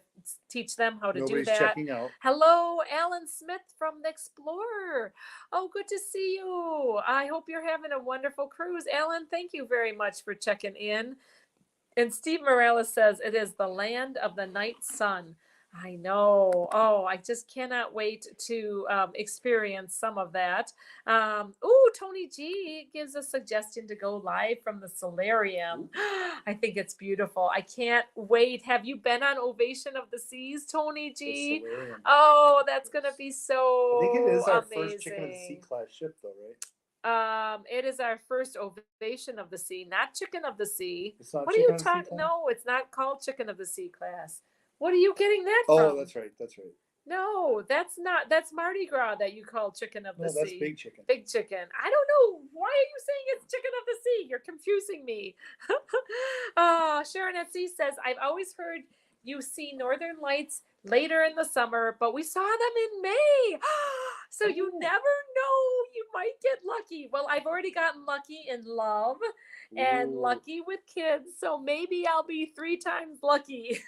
teach them how to Nobody's do that. checking out. Hello, Alan Smith from the Explorer. Oh, good to see you. I hope you're having a wonderful cruise. Alan, thank you very much for checking in. And Steve Morales says, it is the land of the night sun. I know. Oh, I just cannot wait to experience some of that. Tony G gives a suggestion to go live from the solarium. I think it's beautiful. I can't wait. Have you been on Ovation of the Seas, Tony G? Solarium. Oh, that's going to be so I think it is our amazing. first Chicken of the Sea class ship, though, right? It is our first Ovation of the Sea, not Chicken of the Sea. It's not What are Chicken you of the Sea talking? class? No, it's not called Chicken of the Sea class. What are you getting that from? Oh, that's right. That's right. No, that's not. That's Mardi Gras that you call Chicken of the No, Sea. that's Big Chicken. Big Chicken. I don't know. Why are you saying it's Chicken of the Sea? You're confusing me. Sharon at Sea says, I've always heard you see Northern Lights later in the summer, but we saw them in May. So you never know. You might get lucky. Well, I've already gotten lucky in love and Ooh. lucky with kids. So maybe I'll be 3 times lucky.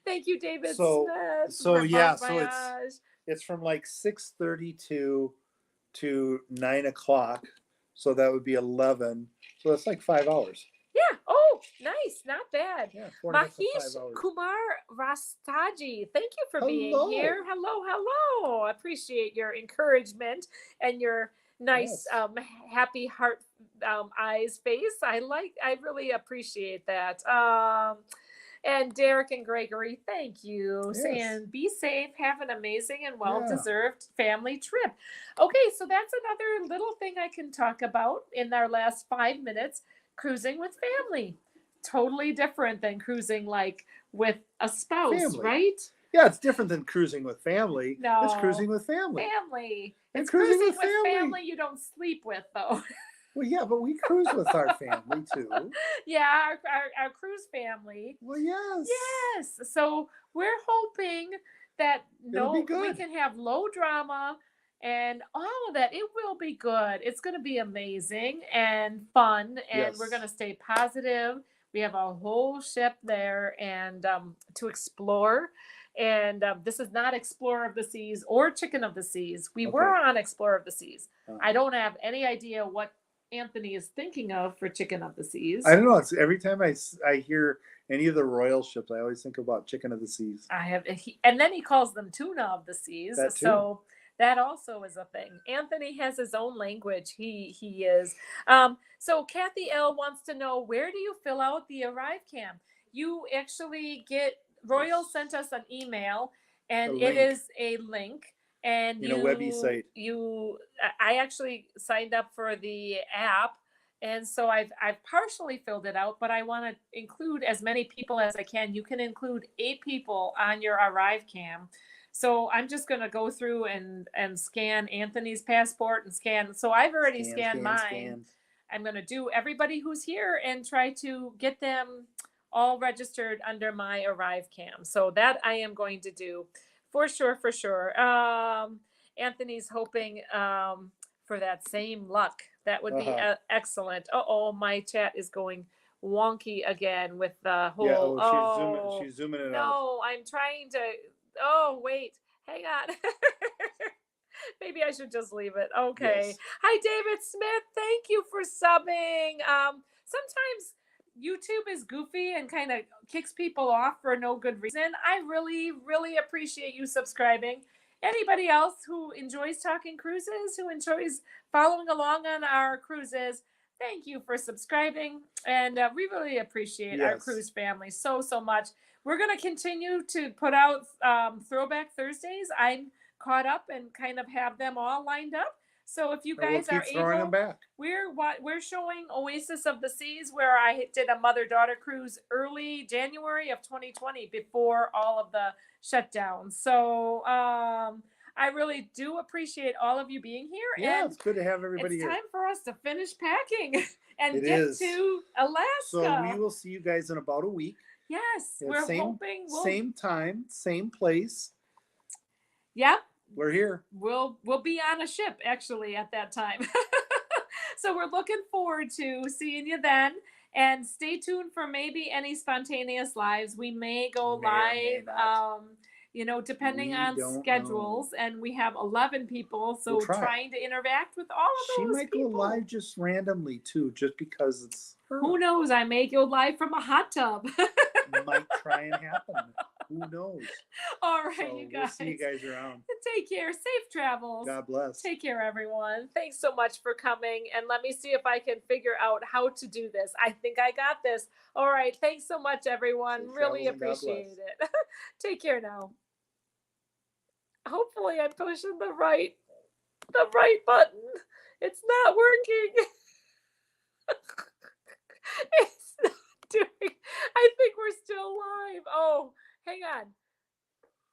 Thank you, David Smith. So for yeah, Bon so Voyage. it's from like 6:32 to 9 o'clock. So that would be 11. So that's like 5 hours. Yeah. Oh, nice. Not bad. Yeah, 4.5 to 5 Mahesh hours. Kumar Rastaji, thank you for being Hello. here. Hello. I appreciate your encouragement and your nice, Yes. happy heart eyes face. I really appreciate that. And Derek and Gregory, thank you. Yes. Saying be safe, have an amazing and well-deserved family trip. Okay, so that's another little thing I can talk about in our last 5 minutes. Cruising with family. Totally different than cruising like with a spouse, Family. right? Yeah, it's different than cruising with family. No. It's cruising with family. Family. And It's cruising cruising with with family. you don't sleep with, though. Well, yeah, but we cruise with our family too. Yeah, our cruise family. Well, yes. Yes. So we're hoping that It'll be we good. can have low drama and all of that. It will be good. It's going to be amazing and fun, and we're Yes. going to stay positive. We have a whole ship there and to explore. And this is not Explorer of the Seas or Chicken of the Seas. We Okay. were on Explorer of the Seas. Uh, I don't have any idea what Anthony is thinking of for Chicken of the Seas. I don't know. It's every time I hear any of the royal ships, I always think about Chicken of the Seas. And then he calls them Tuna of the Seas. That too. So that also is a thing. Anthony has his own language. He is. So Kathy L wants to know, where do you fill out the Arrive Cam? You actually get, Royal sent us an email, and A it link. is a link. And In a webby site. I actually signed up for the app, and so I've partially filled it out, but I want to include as many people as I can. You can include 8 people on your Arrive Cam. So I'm just going to go through and scan Anthony's passport and scan. So I've already scanned mine. Scan. I'm going to do everybody who's here and try to get them all registered under my Arrive Cam. So that I am going to do for sure, for sure. Anthony's hoping for that same luck. That would be excellent. Uh-oh, my chat is going wonky again with the whole. Yeah, she's zooming it out. No, I'm trying to. Oh, wait, hang on. Maybe I should just leave it. Okay. Yes. Hi, David Smith. Thank you for subbing. Sometimes YouTube is goofy and kind of kicks people off for no good reason. I really, really appreciate you subscribing. Anybody else who enjoys talking cruises, who enjoys following along on our cruises, thank you for subscribing. And we really appreciate our cruise family so much. We're going to continue to put out Throwback Thursdays. I'm caught up and kind of have them all lined up. So if you guys are able, we're showing Oasis of the Seas, where I did a mother-daughter cruise early January of 2020 before all of the shutdowns. So I really do appreciate all of you being here. Yeah, and it's good to have everybody here. It's time for us to finish packing and It get is. to Alaska. So we will see you guys in about a week. Yes, Yeah, we're same, hoping same time, same place. Yep. We're here. We'll be on a ship actually at that time. So we're looking forward to seeing you then. And stay tuned for maybe any spontaneous lives. We may go live, depending on schedules. And we have 11 people, so We'll try. trying to interact with all of those She might people. go live just randomly too, just because it's her. Who knows? I may go live from a hot tub. Might try and happen. Who knows? All right, So you guys. We'll see you guys around. Take care. Safe travels. God bless. Take care, everyone. Thanks so much for coming. And let me see if I can figure out how to do this. I think I got this. All right. Thanks so much, everyone. Safe Really travels and God appreciate it. Take care now. Hopefully I'm pushing the right button. It's not working. It's not doing. I think we're still live. Oh, hang on.